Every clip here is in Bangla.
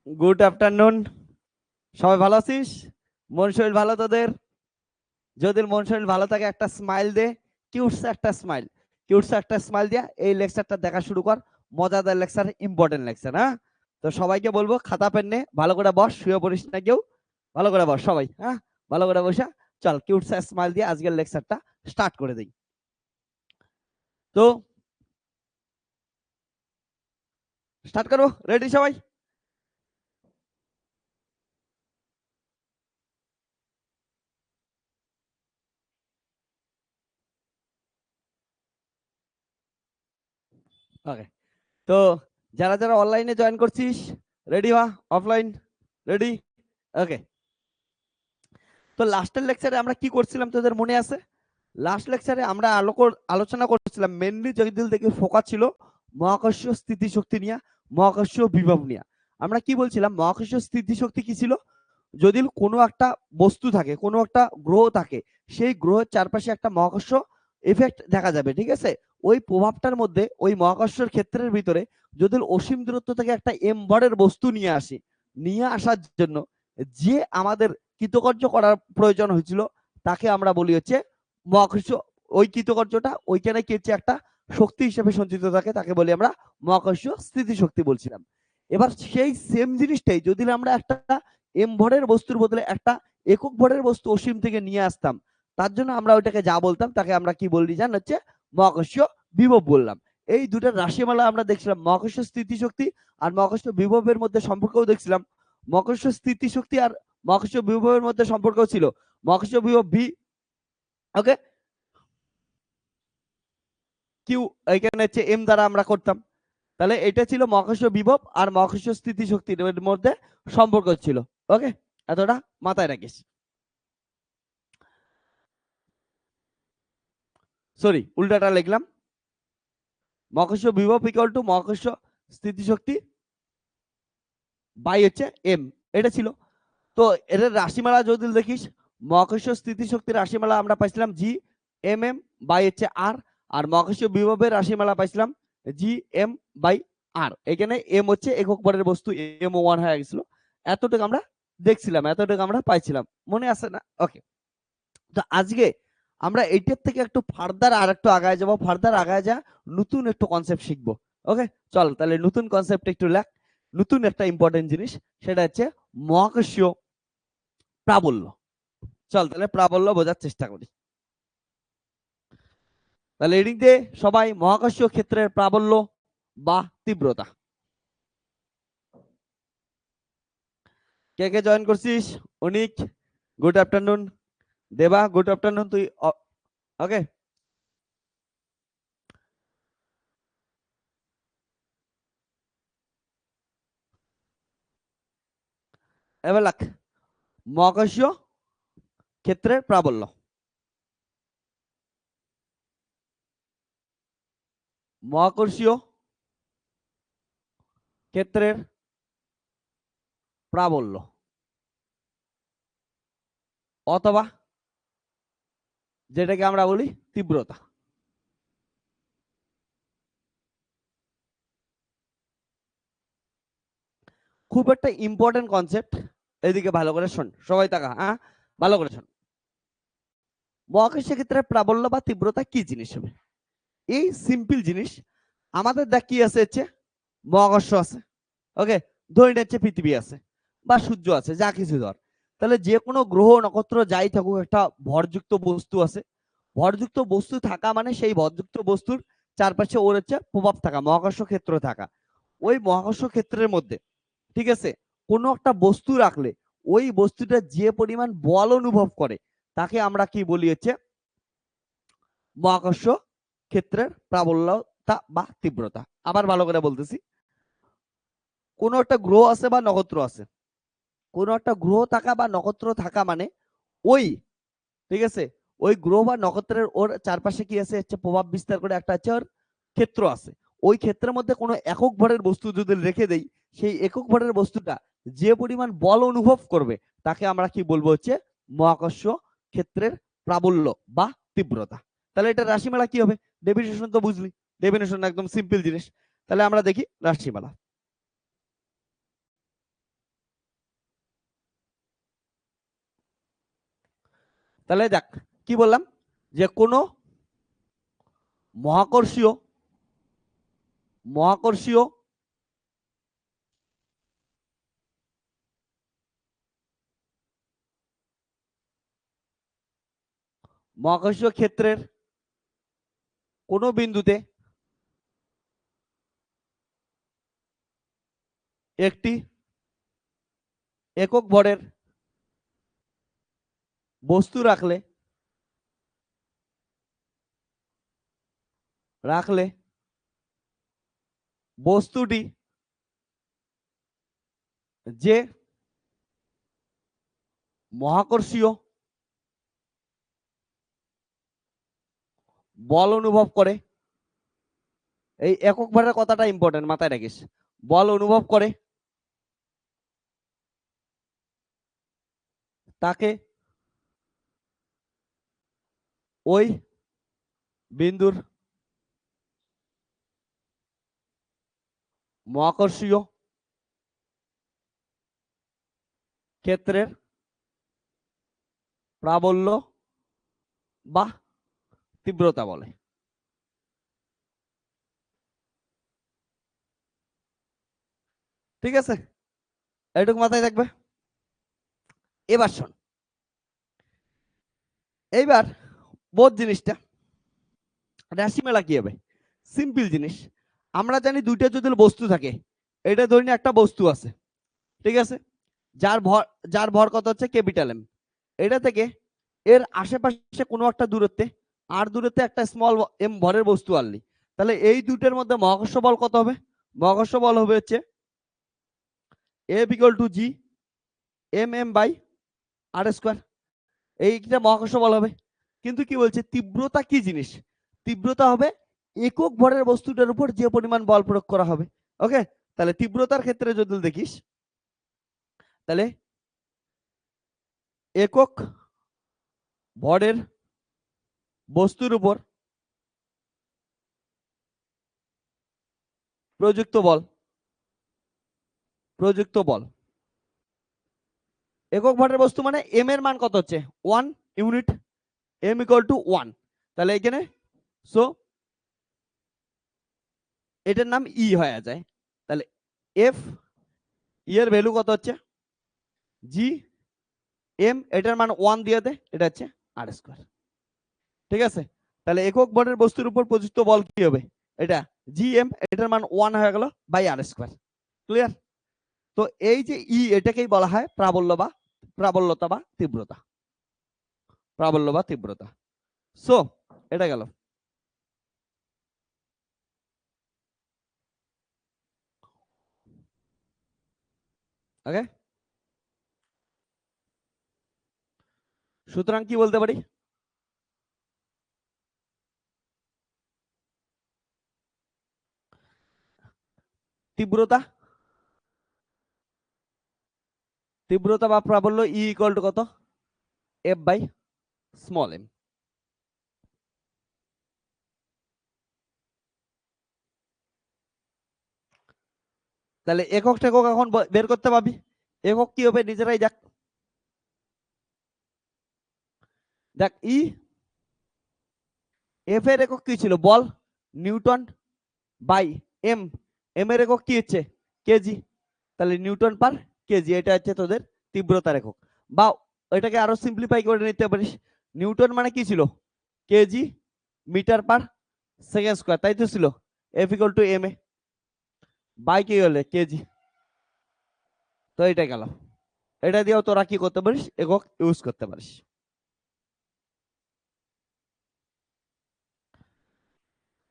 Good afternoon. সবাই ভালো আছিস? মন শরীর ভালো তোদের? যদি মন শরীর ভালো থাকে একটা স্মাইল দে। কিউটস একটা স্মাইল। কিউটস একটা স্মাইল দিয়া এই লেকচারটা দেখা শুরু কর। মজাদার লেকচার, ইম্পর্টেন্ট লেকচার। হ্যাঁ, তো সবাইকে বলবো খাতা পেন নে, ভালো করে বস, শুয়ে পড়িস না কেউ। ভালো করে বস সবাই। হ্যাঁ, ভালো করে বসা। চল কিউটস স্মাইল দিয়ে আজকের লেকচারটা স্টার্ট করে দিই। তো স্টার্ট করবো, রেডি সবাই? ওকে। তো যারা যারা অনলাইনে জয়েন করছিস, রেডি হওয়া। Offline ready? ওকে। তো লাস্টের লেকচারে আমরা কি করছিলাম তোদের মনে আছে? লাস্ট লেকচারে আমরা আলোচনা করছিলাম মেনলি যদি দেখে ফোকাস ছিল মহাকর্ষীয় স্থিতিশক্তি নিয়ে, মহাকর্ষীয় বিভব নিয়ে। আমরা কি বলছিলাম, মহাকর্ষীয় স্থিতিশক্তি কি ছিল? যদি কোনো একটা বস্তু থাকে, কোনো একটা গ্রহ থাকে, সেই গ্রহের চারপাশে একটা মহাকর্ষ এফেক্ট দেখা যাবে, ঠিক আছে? ওই প্রভাবটার মধ্যে ওই মহাকর্ষের ক্ষেত্রের ভিতরে যদি অসীম দূরত্ব থেকে একটা এম ভরের বস্তু নিয়ে আসি, নিয়ে আসার জন্য যে আমাদের কৃতকার্য করার প্রয়োজন হয়েছিল তাকে আমরা বলি হচ্ছে মহাকর্ষ। ওই কৃতকার্যটা ওইখানে কি হচ্ছে একটা শক্তি হিসেবে সঞ্চিত থাকে, তাকে বলি আমরা মহাকর্ষীয় স্থিতিশক্তি বলছিলাম। এবার সেই সেম জিনিসটাই যদি আমরা একটা এম ভরের বস্তুর বদলে একটা একক ভরের বস্তু অসীম থেকে নিয়ে আসতাম, তার জন্য আমরা ওইটাকে যা বলতাম তাকে আমরা কি বলি জান, হচ্ছে মহাকর্ষীয় বিভব বললাম। এই দুটার রাশিমালা আমরা দেখছিলাম, মহাকর্ষীয় স্থিতিশক্তি আর মহাকর্ষীয় বিভবের মধ্যে সম্পর্কও দেখছিলাম। মহাকর্ষীয় স্থিতিশক্তি আর মহাকর্ষীয় বিভবের মধ্যে সম্পর্ক ছিল মহাকর্ষীয় বিভব ভি, ওকে, কিউ এখানে হচ্ছে এম দ্বারা আমরা করতাম। তাহলে এটা ছিল মহাকর্ষীয় বিভব আর মহাকর্ষীয় স্থিতিশক্তির মধ্যে সম্পর্ক ছিল। ওকে, এতটা মাথায় রাখিস। সরি, উল্টাটা লিখলাম। মহাকর্ষীয় বিভব ইকুয়াল টু মহাকর্ষীয় স্থিতিশক্তি বাই হচ্ছে এম, এটা ছিল। তো এর রাশিমালা যদি দেখিস, মহাকর্ষীয় স্থিতিশক্তির রাশিমালা আমরা পাইছিলাম জি এম এম বাই হচ্ছে আর, আর মহাকর্ষীয় বিভবের রাশিমালা পাইছিলাম জি এম বাই আর। এখানে এম হচ্ছে একক ভরের বস্তু, এম ওয়ান হয়ে গেছিল। এতটুকু আমরা দেখছিলাম, এতটুকু আমরা পাইছিলাম, মনে আছে না? ওকে। তো আজকে আমরা এইটার থেকে একটু ফার্দার আর একটু আগায় যাবো, ফার্দার আগায় যা নতুন একটু কনসেপ্ট শিখবো। ওকে, চল তাহলে নতুন কনসেপ্ট একটু লেখ। নতুন একটা ইম্পর্টেন্ট জিনিস, সেটা হচ্ছে মহাকর্ষীয় প্রাবল্য। চল তাহলে প্রাবল্য বোঝার চেষ্টা করি। তাহলে এদিক দিয়ে সবাই, মহাকর্ষীয় ক্ষেত্রের প্রাবল্য বা তীব্রতা। কে কে জয়েন করছিস? অনিক গুড আফটারনুন, দেবা গুড আফটারনুন। তুই ওকে। এবার লাখ মহাকর্ষীয় ক্ষেত্রের প্রাবল্য। মহাকর্ষীয় ক্ষেত্রের প্রাবল্য অথবা যেটাকে আমরা বলি তীব্রতা। খুব একটা ইম্পর্টেন্ট কনসেপ্ট। এদিকে ভালো করে শোন, সবাই তাকা, হ্যাঁ, ভালো করে শোন। মহাকর্ষীয় ক্ষেত্রের প্রাবল্য বা তীব্রতা কি জিনিস হবে? এই সিম্পল জিনিস। আমাদের দেখ কি আছে, হচ্ছে মহাকর্ষ আছে, ওকে, ধরে নিচ্ছে পৃথিবী আছে বা সূর্য আছে, যা কিছু ধর। তাহলে যে কোনো গ্রহ নক্ষত্র যাই থাকুক, একটা ভরযুক্ত বস্তু আছে। ভরযুক্ত বস্তু থাকা মানে সেই ভরযুক্ত বস্তুর চারপাশে ওর হচ্ছে প্রভাব থাকা, মহাকর্ষ ক্ষেত্র থাকা। ওই মহাকর্ষ ক্ষেত্রের মধ্যে, ঠিক আছে, কোনো একটা বস্তু রাখলে ওই বস্তুটা যে পরিমাণ বল অনুভব করে তাকে আমরা কি বলি, হচ্ছে মহাকর্ষ ক্ষেত্রের প্রাবল্যতা বা তীব্রতা। আবার ভালো করে বলতেছি, কোনো একটা গ্রহ আছে বা নক্ষত্র আছে, কোনো একটা গ্রহ থাকা বা নক্ষত্র থাকা মানে ওই, ঠিক আছে, ওই গ্রহ বা নক্ষত্রের ওর চারপাশে কি আছে, হচ্ছে প্রভাব বিস্তার করে একটা হচ্ছে ওর ক্ষেত্র আছে। ওই ক্ষেত্রের মধ্যে কোনো একক ভরের বস্তু যদি রেখে দেই, সেই একক ভরের বস্তুটা যে পরিমাণ বল অনুভব করবে তাকে আমরা কি বলবো, হচ্ছে মহাকর্ষ ক্ষেত্রের প্রাবল্য বা তীব্রতা। তাহলে এটা রাশিমালা কি হবে? ডেফিনেশন তো বুঝলি, ডেফিনেশন একদম সিম্পল জিনিস। তাহলে আমরা দেখি রাশিমালা। তাহলে দেখ কি বললাম, যে কোনো মহাকর্ষীয় মহাকর্ষীয় মহাকর্ষীয় ক্ষেত্রের কোনো বিন্দুতে একটি একক ভরের বস্তু রাখলে বস্তুটি যে মহাকর্ষীয় বল অনুভব করে, এই একক ভরের কথাটা ইম্পর্টেন্ট, মাথায় রাখিস, বল অনুভব করে তাকে ওই বিন্দুর মহাকর্ষীয় ক্ষেত্রের প্রাবল্য বা তীব্রতা বলে। ঠিক আছে, এইটুকু মাথায় থাকবে। এবার শোন, এইবার বোধ জিনিসটা রাশিমেলা কি হবে, সিম্পল জিনিস। আমরা জানি দুইটা যদি বস্তু থাকে, এটা ধরে নিয়ে একটা বস্তু আছে, ঠিক আছে, যার ভর কত হচ্ছে ক্যাপিটাল এম, এটা থেকে এর আশেপাশে কোনো একটা দূরত্বে আর দূরত্বে একটা স্মল এম ভরের বস্তু আনলি, তাহলে এই দুটোর মধ্যে মহাকর্ষ বল কত হবে? মহাকর্ষ বল হবে হচ্ছে F equal to G mm by R square, এইটা মহাকর্ষ বল হবে। কিন্তু কি বলছে, তীব্রতা কি জিনিস? তীব্রতা হবে একক ভরের বস্তুটার উপর যে পরিমাণ বল প্রয়োগ করা হবে। ওকে, তাহলে তীব্রতার ক্ষেত্রে যদি দেখিস, তাহলে একক ভরের বস্তুর উপর প্রযুক্ত বল একক ভরের বস্তু মানে এম এর মান কত হচ্ছে 1 ইউনিট, এম ইকুয়াল টু 1, তাহলে এখানে সো এটার নাম ই হয়ে যায়। তাহলে এফ এর ভ্যালু কত হচ্ছে জি এম, এটার মান 1 দিয়ে দে, এটা হচ্ছে আর স্কয়ার। ঠিক আছে, তাহলে একক ভরের বস্তুর উপর প্রযুক্ত বল কি হবে, এটা জি এম, এটার মান 1 হয়ে গেল বাই আর স্কয়ার। ক্লিয়ার? তো এই যে ই, এটাকেই বলা হয় প্রাবল্যতা বা তীব্রতা। সো এটা গেল। ওকে, সুতরাং কি বলতে পারি, তীব্রতা বা প্রাবল্য ই ইকুয়াল টু কত, এফ বাই স্মল এম। তাহলে একক টেকক এখন বের করতে পারবি, একক কি হবে নিজেরাই দেখ। দেখ ই, এফ এর একক কি ছিল বল, নিউটন বাই এম, এম এর একক কি হচ্ছে কেজি, তাহলে নিউটন পার কেজি, এটা হচ্ছে তোদের তীব্রতার একক। বা এটাকে আরো সিম্পলিফাই করে নিতে পারিস, নিউটন মানে কি ছিল KG metre per second square, তাই তো ছিল, F equal to M A by কি হলে কেজি। তো এটা গেল, এটা দিয়েও তোরা কি করতে পারিস, একক ইউজ করতে পারিস।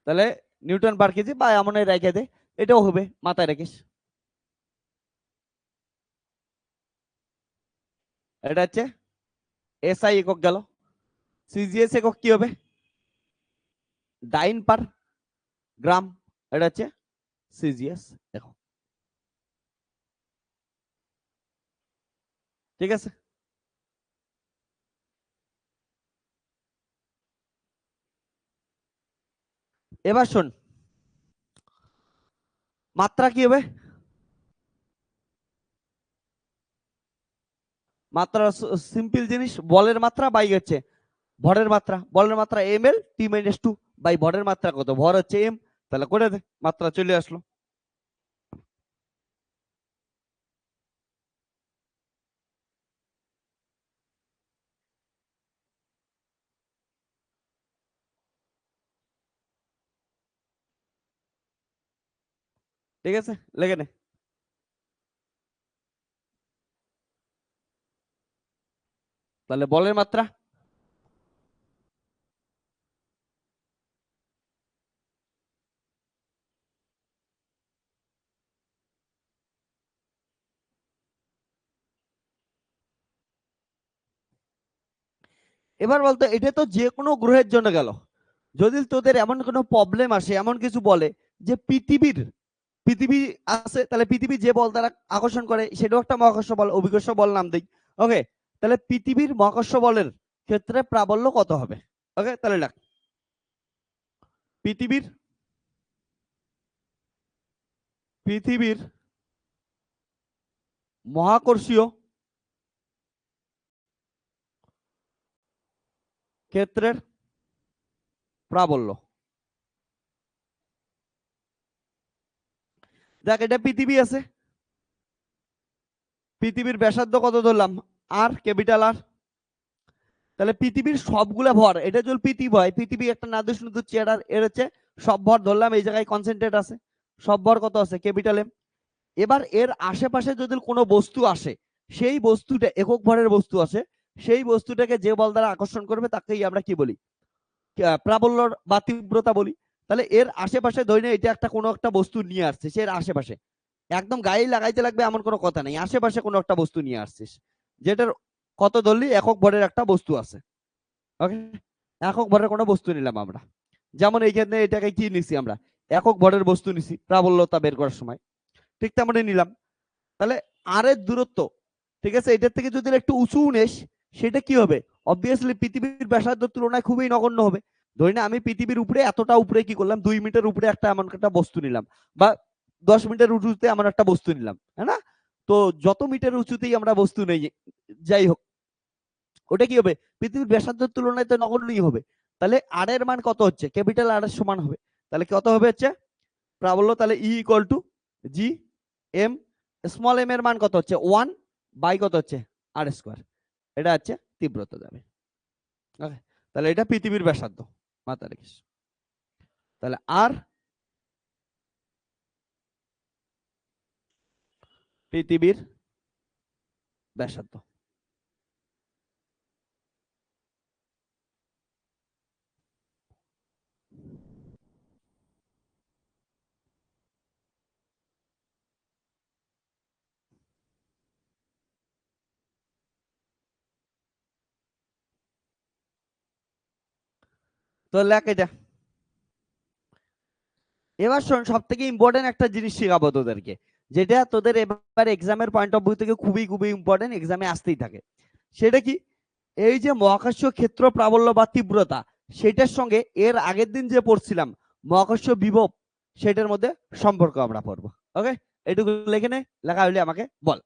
তাহলে নিউটন পার কেজি বা এমন রেখে দে, এটাও হবে, মাথায় রাখিস। এটা হচ্ছে এসআই একক গেল, সিজিএস একক কি হবে ডাইন পার গ্রাম, এটা হচ্ছে সিজিএস একক। ঠিক আছে, এবার শোন মাত্রা কি হবে, মাত্রা সিম্পল জিনিস, বলের মাত্রা বাই হচ্ছে ভরের মাত্রা, বলের মাত্রা M L T minus two by ভরের মাত্রা কত, ভর হচ্ছে এম, তাহলে করে দে, মাত্রা চলে আসলো। ঠিক আছে, লেগে নে। তাহলে বলের মাত্রা, এবার বলতো এটা তো যে কোনো গ্রহের জন্য গেল, যদি তোদের এমন কোনো প্রবলেম আসে, এমন কিছু বলে যে পৃথিবী আছে, তাহলে পৃথিবী যে বল দ্বারা আকর্ষণ করে সেটাও একটা মহাকর্ষ বল, অভিকর্ষ বল নাম দেই। ওকে, তাহলে পৃথিবীর মহাকর্ষ বলের ক্ষেত্রে প্রাবল্য কত হবে? ওকে, তাহলে লেখ পৃথিবীর পৃথিবীর মহাকর্ষীয় ক্ষেত্রের প্রাবল্য। দেখ, এটা পৃথিবী আছে, পৃথিবীর ব্যাসার্ধ কত ধরলাম, আর ক্যাপিটাল আর, তাহলে পৃথিবীর সবগুলা ভর, এটা যদি পৃথিবী হয়, পৃথিবী একটা নির্দিষ্ট চেয়ার, এর হচ্ছে সব ভর ধরলাম, এই জায়গায় কনসেন্ট্রেট আছে, সব ভর কত আছে, ক্যাপিটাল এম। এবার এর আশেপাশে যদি কোনো বস্তু আসে, সেই বস্তুটা একক ভরের বস্তু আসে, সেই বস্তুটাকে যে বল দ্বারা আকর্ষণ করবে তাকেই আমরা কি বলি, প্রাবল্য বা তীব্রতা বলি। তাহলে এর আশেপাশে ধরে নে এটা একটা কোনো একটা বস্তু নিয়ে আসছে, সে এর আশেপাশে, একদম গায়ে লাগাইতে লাগবে এমন কোনো কথা নেই, আশেপাশে কোনো একটা বস্তু নিয়ে আসছিস, যেটার কত ধরলি একক ভরের একটা বস্তু আছে। ওকে, একক ভরের কোনো বস্তু নিলাম আমরা, যেমন এইখানে এটাকে কি নিছি আমরা, একক ভরের বস্তু নিছি প্রাবল্যতা বের করার সময়, ঠিক তেমনই নিলাম। তাহলে আর এর দূরত্ব, ঠিক আছে, এটার থেকে যদি একটু উঁচু নেস, সেটা কি হবে, অবভিয়াসলি পৃথিবীর ব্যাসার্ধের তুলনায় খুবই নগণ্য হবে। ধরি না আমি পৃথিবীর উপরে এতটা উপরে কি করলাম, 2 মিটার উপরে একটা এমন একটা বস্তু নিলাম, বা 10 মিটার উঁচুতে এমন একটা বস্তু নিলাম, হ্যাঁ না? তো যত মিটার উঁচুতেই আমরা বস্তু নেই, যাই হোক, ওটা কি হবে, পৃথিবীর ব্যাসার্ধের তুলনায় তো নগণ্যই হবে। তাহলে আর এর মান কত হচ্ছে, ক্যাপিটাল আর এর সমান হবে। তাহলে কত হবে হচ্ছে প্রাবল্য, তাহলে E equal to G M, small M এর মান কত হচ্ছে 1 বাই কত হচ্ছে আর স্কোয়ার, এটা হচ্ছে তীব্রতা যাবে। ওকে, তাহলে এটা পৃথিবীর ব্যাসার্ধ, মাথা রাখিস। তাহলে আর পৃথিবীর ব্যাসার্ধ। তো লেখ এটা। এবার শোন, সব থেকে ইম্পর্টেন্ট একটা জিনিস শেখাবো তোদেরকে, যেটা তোদের এবার এক্সামের পয়েন্ট অফ ভিউ থেকে খুবই খুবই ইম্পর্টেন্ট, এক্সামে আসতেই থাকে। সেটা কি, এই যে মহাকর্ষীয় ক্ষেত্র প্রাবল্য বা তীব্রতা, সেটার সঙ্গে এর আগের দিন যে পড়ছিলাম মহাকর্ষীয় বিভব, সেটার মধ্যে সম্পর্ক আমরা পড়বো। ওকে, এটুকু লিখে নে, লেখা হলে আমাকে বল।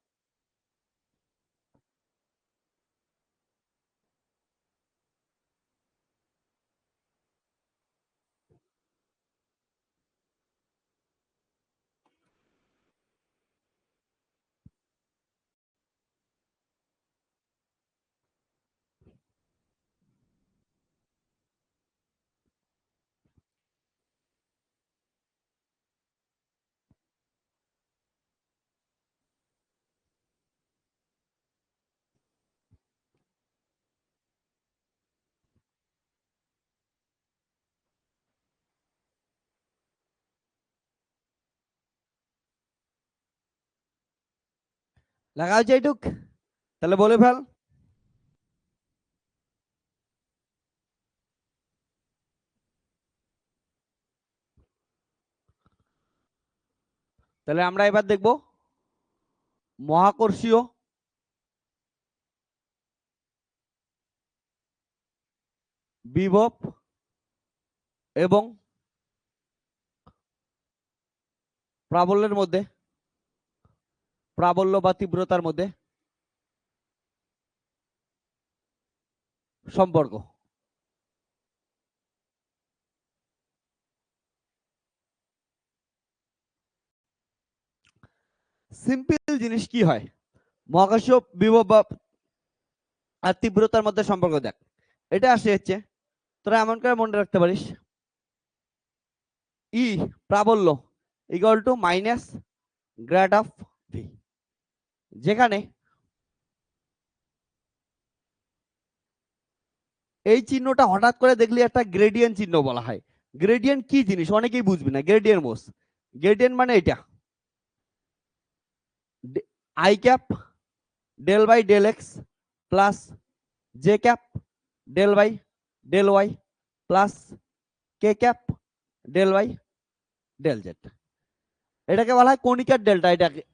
লেখা হয়েছে এইটুক, তাহলে বলে ফেল। তাহলে আমরা এবার দেখব মহাকর্ষীয় বিভব এবং প্রাবল্যের মধ্যে, প্রাবল্য বা তীব্রতার মধ্যে সম্পর্ক। সিম্পল জিনিস কি হয়, মহাকর্ষ বিভব আর তীব্রতার মধ্যে সম্পর্ক দেখ, এটা আসে হচ্ছে তোরা এমন করে মনে রাখতে পারিস, ই প্রাবল্য equal to minus grad of V, যেখানে এই চিহ্নটা হঠাৎ করে দেখলে একটা গ্রেডিয়েন্ট চিহ্ন বলা হয়। গ্রেডিয়েন্ট কি জিনিস অনেকেই বুঝবি না। গ্রেডিয়েন্ট মোস, গ্রেডিয়েন্ট মানে এটা I cap del by del x plus J cap del by del Y plus K cap del by del z. এটাকে বলা হয় কণিকার ডেল্টা।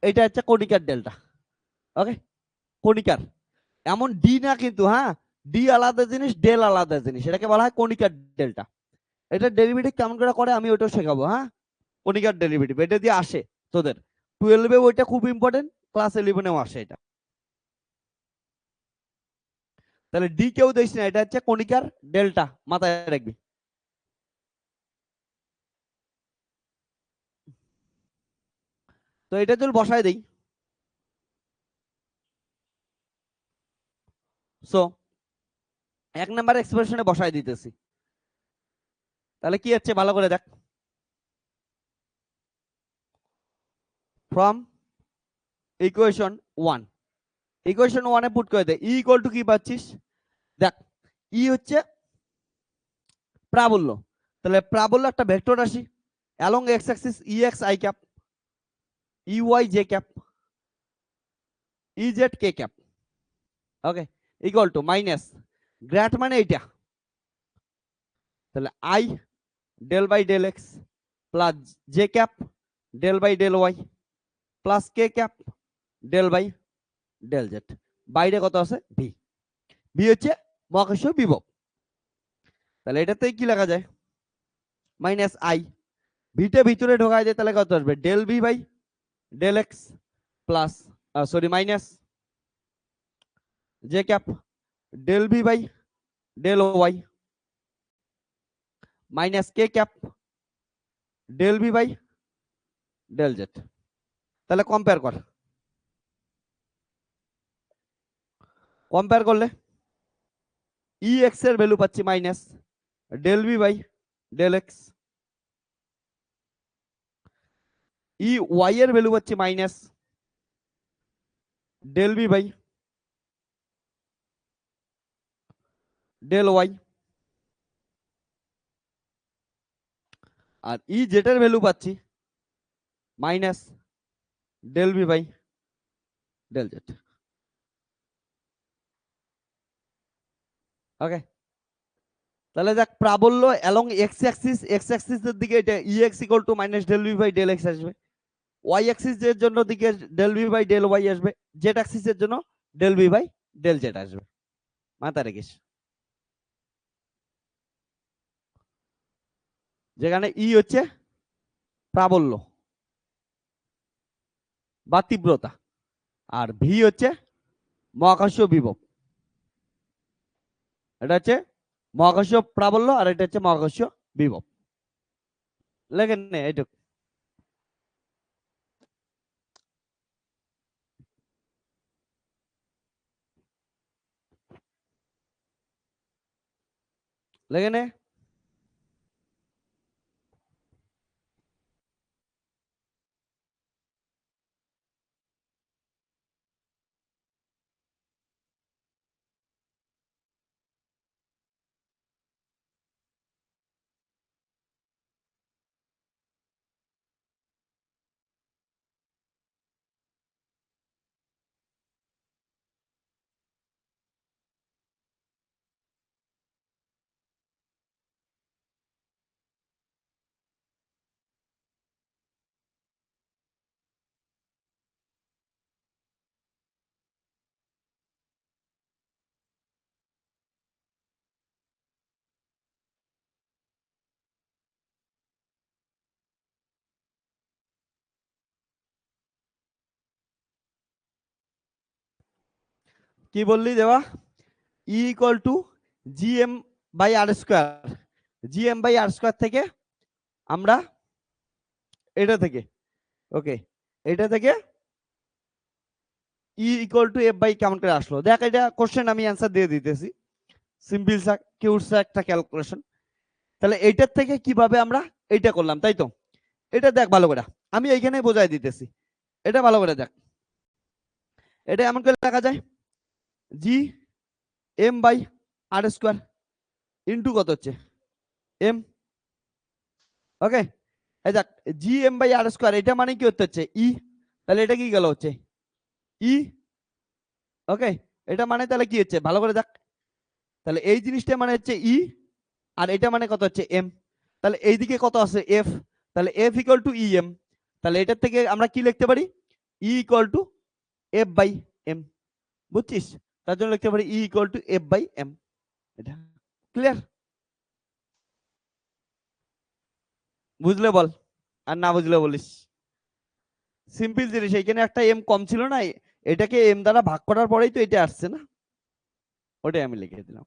এটা হচ্ছে কণিকার ডেল্টা। ওকে, কণিকার, এমন ডি না কিন্তু, হ্যাঁ, ডি আলাদা জিনিস, ডেল আলাদা জিনিস, এটাকে বলা হয় কণিকার ডেল্টা। এটা ডেরিভেটিভ কেমন করে করে আমি ওটাও শেখাবো। হ্যাঁ, কণিকার ডেরিভেটিভ এটা দিয়ে আসে তোদের 12-এ, ওইটা খুব ইম্পর্টেন্ট, ক্লাস 11-এও আসে এটা। তাহলে ডি কেউ দিস না, এটা হচ্ছে কণিকার ডেল্টা, মাথায় রাখবি। তো এটা যদি বসায় দেই, সো 1 নাম্বার এক্সপ্রেশনে বসায় দিতেছি, তাহলে কি হচ্ছে ভালো করে দেখ। ফ্রম ইকুয়েশন 1, ইকুয়েশন 1-এ পুট করে দে, ই ইকুয়াল টু কি পাচ্ছিস দেখ, ই হচ্ছে প্রাবল্য, তাহলে প্রাবল্য একটা ভেক্টর রাশি along X axis E X I cap E Y J cap E Z K cap. Okay, equal to minus grad মানে এইটা, তাহলে I del by del x plus J cap del by del Y plus K cap del by del Z. বাইরে কত আছে ভি, ভি হচ্ছে মহাকর্ষ বিভব। তাহলে এটাতে কি লেখা যায়, মাইনাস আই, ভিটে ভিতরে ঢোকায় যায়, তাহলে কত আসবে del V by del x plus sorry minus J cap del V by del Y minus K cap del V by del Z. তাহলে কম্পেয়ার কর, কম্পেয়ার করলে ই এক্স এর ভ্যালু পাচ্ছি minus del V by del X, E Y এর ভ্যালু পাচ্ছি minus del V by del Y, আর ই জেড এর ভ্যালু পাচ্ছি minus del V by del Z. Okay, তাহলে দেখ প্রাবল্য along X axis, X axis এর দিকে এটা E X equal to minus del V by del X আসবে, ওয়াই অ্যাক্সিস এর জন্য দিকে del V by del Y আসবে, জেড অ্যাক্সিস এর জন্য del V by del Z আসবে, মাথা রেখিস। যেখানে ই হচ্ছে প্রাবল্য বা তীব্রতা, আর ভি হচ্ছে মহাকর্ষীয় বিভব। এটা হচ্ছে মহাকর্ষীয় প্রাবল্য আর এটা হচ্ছে মহাকর্ষীয় বিভব। লেখেন নে এইটুকু, লেখেন নে। কি বললি দেওয়া, E equal to G M by R square, G M by R square থেকে আমরা এটা থেকে, ওকে, এটা থেকে E equal to F by কেমন করে আসলো দেখ। এটা কোশ্চেন আমি অ্যান্সার দিয়ে দিতেছি, সিম্পল সা কিউটসা একটা ক্যালকুলেশন। তাহলে এইটার থেকে কিভাবে আমরা এইটা করলাম, তাই তো? এটা দেখ ভালো করে, আমি এইখানে বোঝাই দিতেছি, এটা ভালো করে দেখ। এটা এমন করে লেখা যায়, G M by R square into কত হচ্ছে এম, ওকে। এই দেখ G M by R square, এটা মানে কি হচ্ছে ই, তাহলে এটা কি গেল হচ্ছে ই, ওকে। এটা মানে তাহলে কি হচ্ছে ভালো করে দেখ, তাহলে এই জিনিসটা মানে হচ্ছে ই, আর এটা মানে কত হচ্ছে এম, তাহলে এইদিকে কত আছে এফ, তাহলে F equal to E M, তাহলে এটার থেকে আমরা কি লিখতে পারি E equal to F by M, বুঝছিস? তার জন্য লিখতে পারি E equal to F by M. এটা ক্লিয়ার? বুঝলে বল, আর না বুঝলে বলিস। সিম্পল জিনিস, এখানে একটা এম কম ছিল না, এটাকে এম দ্বারা ভাগ করার পরেই তো এটা আসছে না, ওটাই আমি লিখে দিলাম।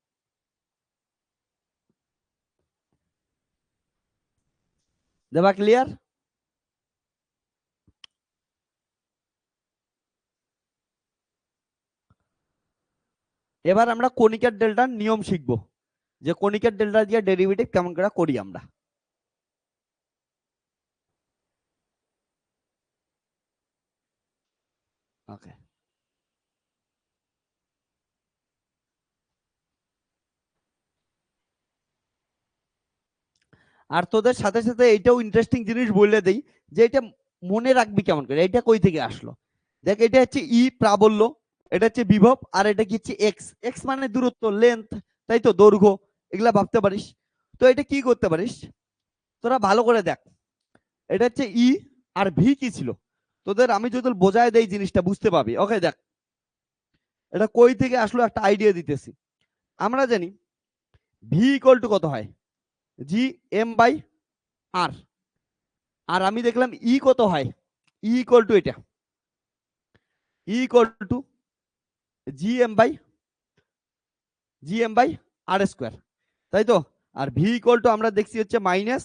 দেবা ক্লিয়ার? এবার আমরা কণিকার ডেল্টার নিয়ম শিখবো, যে কণিকার ডেল্টা দিয়ে ডেরিভেটিভ কেমন করে করি আমরা। ওকে, আর তোদের সাথে সাথে এইটাও ইন্টারেস্টিং জিনিস বলে দেই, যে এটা মনে রাখবি কেমন করে, এটা কই থেকে আসলো। দেখ এটা হচ্ছে ই প্রাবল্য, এটা হচ্ছে বিভব, আর এটা কি হচ্ছে এক্স, এক্স মানে দূরত্ব লেন্থ, তাই তো, দৈর্ঘ্য, এগুলা ভাবতে পারিস। তো এটা কি করতে পারিস তোরা ভালো করে দেখ, এটা হচ্ছে ই, আর ভি কি ছিল তোদের, আমি যদি বোঝায় দেই জিনিসটা বুঝতে পাবি। ওকে দেখ, এটা কই থেকে আসলো একটা আইডিয়া দিতেছি। আমরা জানি ভি ইকুয়াল টু কত হয়, জি এম বাই আর, আর আমি দেখলাম ই কত হয়, ই ইকুয়াল টু এটা, E equal to G M by R square, তাই তো। আর ভি ইকুয়াল টু আমরা দেখছি হচ্ছে মাইনাস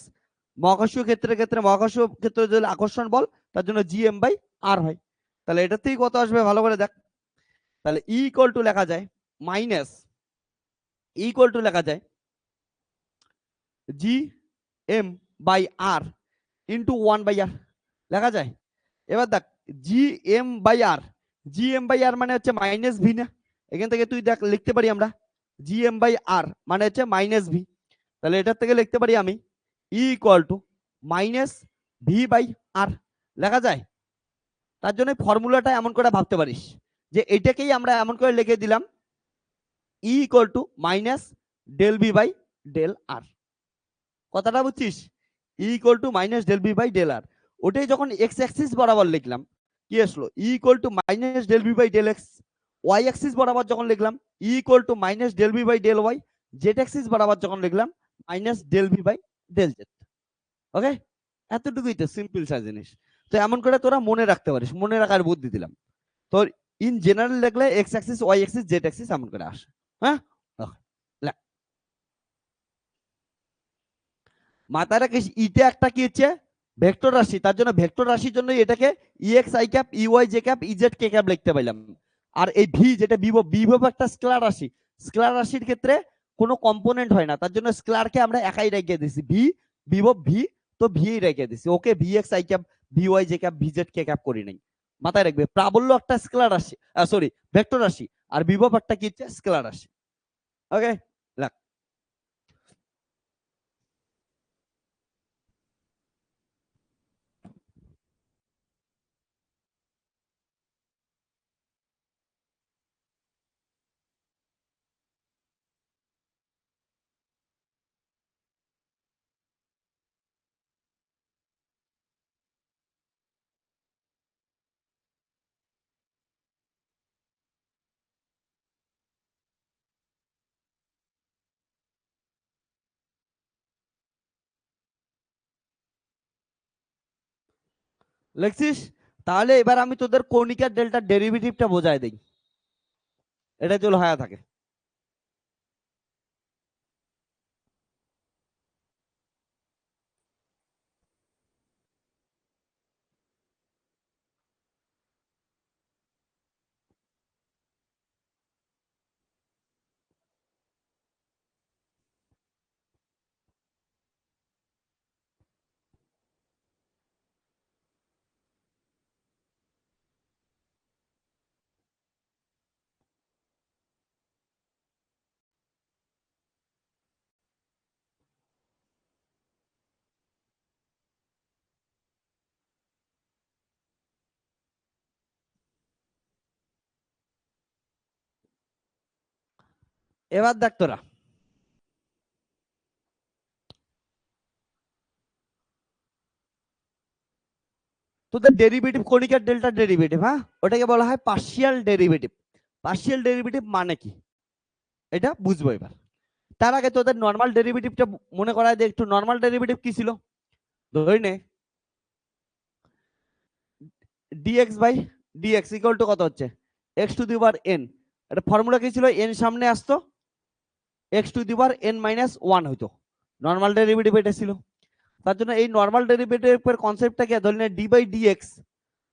মহাকর্ষীয় ক্ষেত্রের ক্ষেত্রে, মহাকর্ষীয় ক্ষেত্রে যদি আকর্ষণ বল, তার জন্য জি এম বাই আর হয়। তাহলে এটার থেকে কত আসবে ভালো করে দেখ, তাহলে ই ইকুয়াল টু লেখা যায় মাইনাস, ইকুয়াল টু লেখা যায় G M by R into 1/r লেখা যায়। এবার দেখ G M by R, G M by R মানে হচ্ছে মাইনাস ভি না, এখান থেকে তুই দেখ লিখতে পারি আমরা জি এম বাই আর মানে হচ্ছে মাইনাস ভি, তাহলে এটার থেকে লিখতে পারি আমি E equal to minus V by R লেখা যায়। তার জন্য ফর্মুলাটা এমন করে ভাবতে পারিস, যে এটাকেই আমরা এমন করে লিখে দিলাম E equal to minus del V by del R, কথাটা বুঝছিস? E equal to minus del V by del R, ওটাই যখন এক্স অ্যাক্সিস বরাবর লিখলাম কি আসলো E equal to minus del V by del X, Y axis বরাবর যখন লিখলাম E equal to minus del V by del Y, Z axis বরাবর যখন লিখলাম minus del V by del Z. Okay, এতটুকুই তো সিম্পল সা জিনিস। তো এমন করে তোরা মনে রাখতে পারিস, মনে রাখার বুদ্ধি দিলাম তোর। ইন জেনারেল লিখলে x axis y axis z axis এমন করে আসে। হ্যাঁ, মাথায় রাখিস ইটা একটা কি হচ্ছে ভেক্টর রাশি, তার জন্য ভেক্টর রাশির জন্য এটাকে E X I cap E Y J cap E Z K cap লিখতে পাইলাম। আর এই ভি যেটা বিভব, বিভব একটা স্কেলার রাশি, স্কেলার রাশির ক্ষেত্রে কোনো কম্পোনেন্ট হয় না, তার জন্য স্কেলারকে আমরা একাই রেখে দিছি ভি, বিভব ভি, তো ভি রেখে দিছি, okay. V X I cap V Y J cap V Z K cap করি নাই। মাথায় রাখবে প্রাবল্য একটা স্কেলার রাশি, সরি ভেক্টর রাশি, আর বিভব একটা কি হচ্ছে স্কেলার রাশি। ওকে, লেখছিস? তাহলে এবার আমি তোদের কণিকার ডেল্টার ডেরিভেটিভটা বোঝায় দেই, এটা চল হয়ে থাকে। এবার দেখ তোরা, তোদের ডেরিভেটিভ কণিকার ডেল্টা ডেরিভেটিভ, হ্যাঁ, ওটাকে বলা হয় পার্শিয়াল ডেরিভেটিভ। পার্শিয়াল ডেরিভেটিভ মানে কি এটা বুঝবো এবার। তার আগে তোদের নর্মাল ডেরিভেটিভটা মনে করায় দে একটু। নর্মাল ডেরিভেটিভ কি ছিল? ধরে নে dx by dx equal to কত হচ্ছে x to the power n। এটা ফর্মুলা কি ছিল? n সামনে আসতো x to the power n minus 1 হইতো। নর্মাল ডেরিভেটিভ এটা ছিল। তার জন্য এই নর্মাল ডেরিভেটিভের কনসেপ্টটা কি? ধরে নে d বাই dx,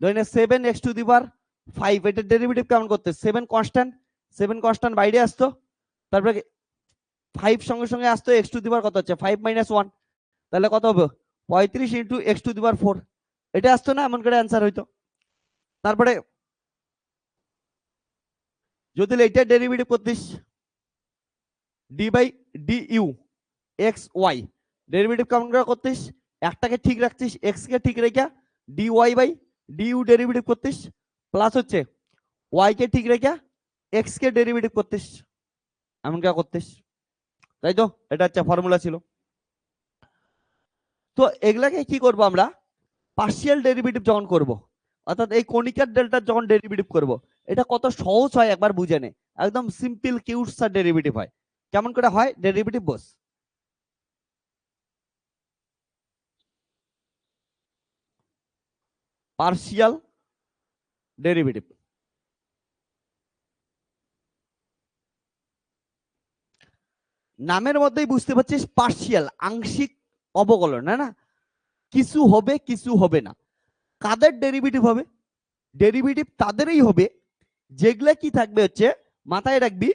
ধরে নে 7x টু দি পাওয়ার 5, এটা ডেরিভেটিভ কেমন করতে? 7 কনস্ট্যান্ট, 7 কনস্ট্যান্ট বাইরে আসতো, তারপরে 5 সঙ্গে সঙ্গে আসতো x টু দি পাওয়ার কত হচ্ছে 5 মাইনাস 1, তাহলে কত হবে 35 ইনটু x টু দি পাওয়ার 4, এটা আসতো না? এমন করে অ্যান্সার হইতো। তারপরে যদি এটা ডেরিভেটিভ করতিস d বাই du x y, ডেরিভেটিভ কেমন করে করতিস? একটাকে ঠিক রাখছিস, x কে ঠিক রেখে dy বাই du ডেরিভেটিভ করতিস, প্লাস হচ্ছে y কে ঠিক রেখে x কে ডেরিভেটিভ করতিস, এমন করে করতিস, তাই তো? এটা হচ্ছে ফর্মুলা ছিল। তো এগুলাকে কি করব আমরা? পার্শিয়াল ডেরিভেটিভ যখন করব, অর্থাৎ এই কণিকার ডেল্টার যখন ডেরিভেটিভ করব, এটা কত সহজ হয় একবার বুঝে নে। একদম সিম্পল কিউটসা ডেরিভেটিভ হয়। কেমন করে হয় ডেরিভেটিভ? বস, পার্শিয়াল ডেরিভেটিভ, নামের মধ্যেই বুঝতে পারছিস পার্শিয়াল, আংশিক অবকলন, না? কিছু হবে কিছু হবে না। কাদের ডেরিভেটিভ হবে? ডেরিভেটিভ তাদেরই হবে যেগুলা কি থাকবে হচ্ছে, মাথায় রাখবি,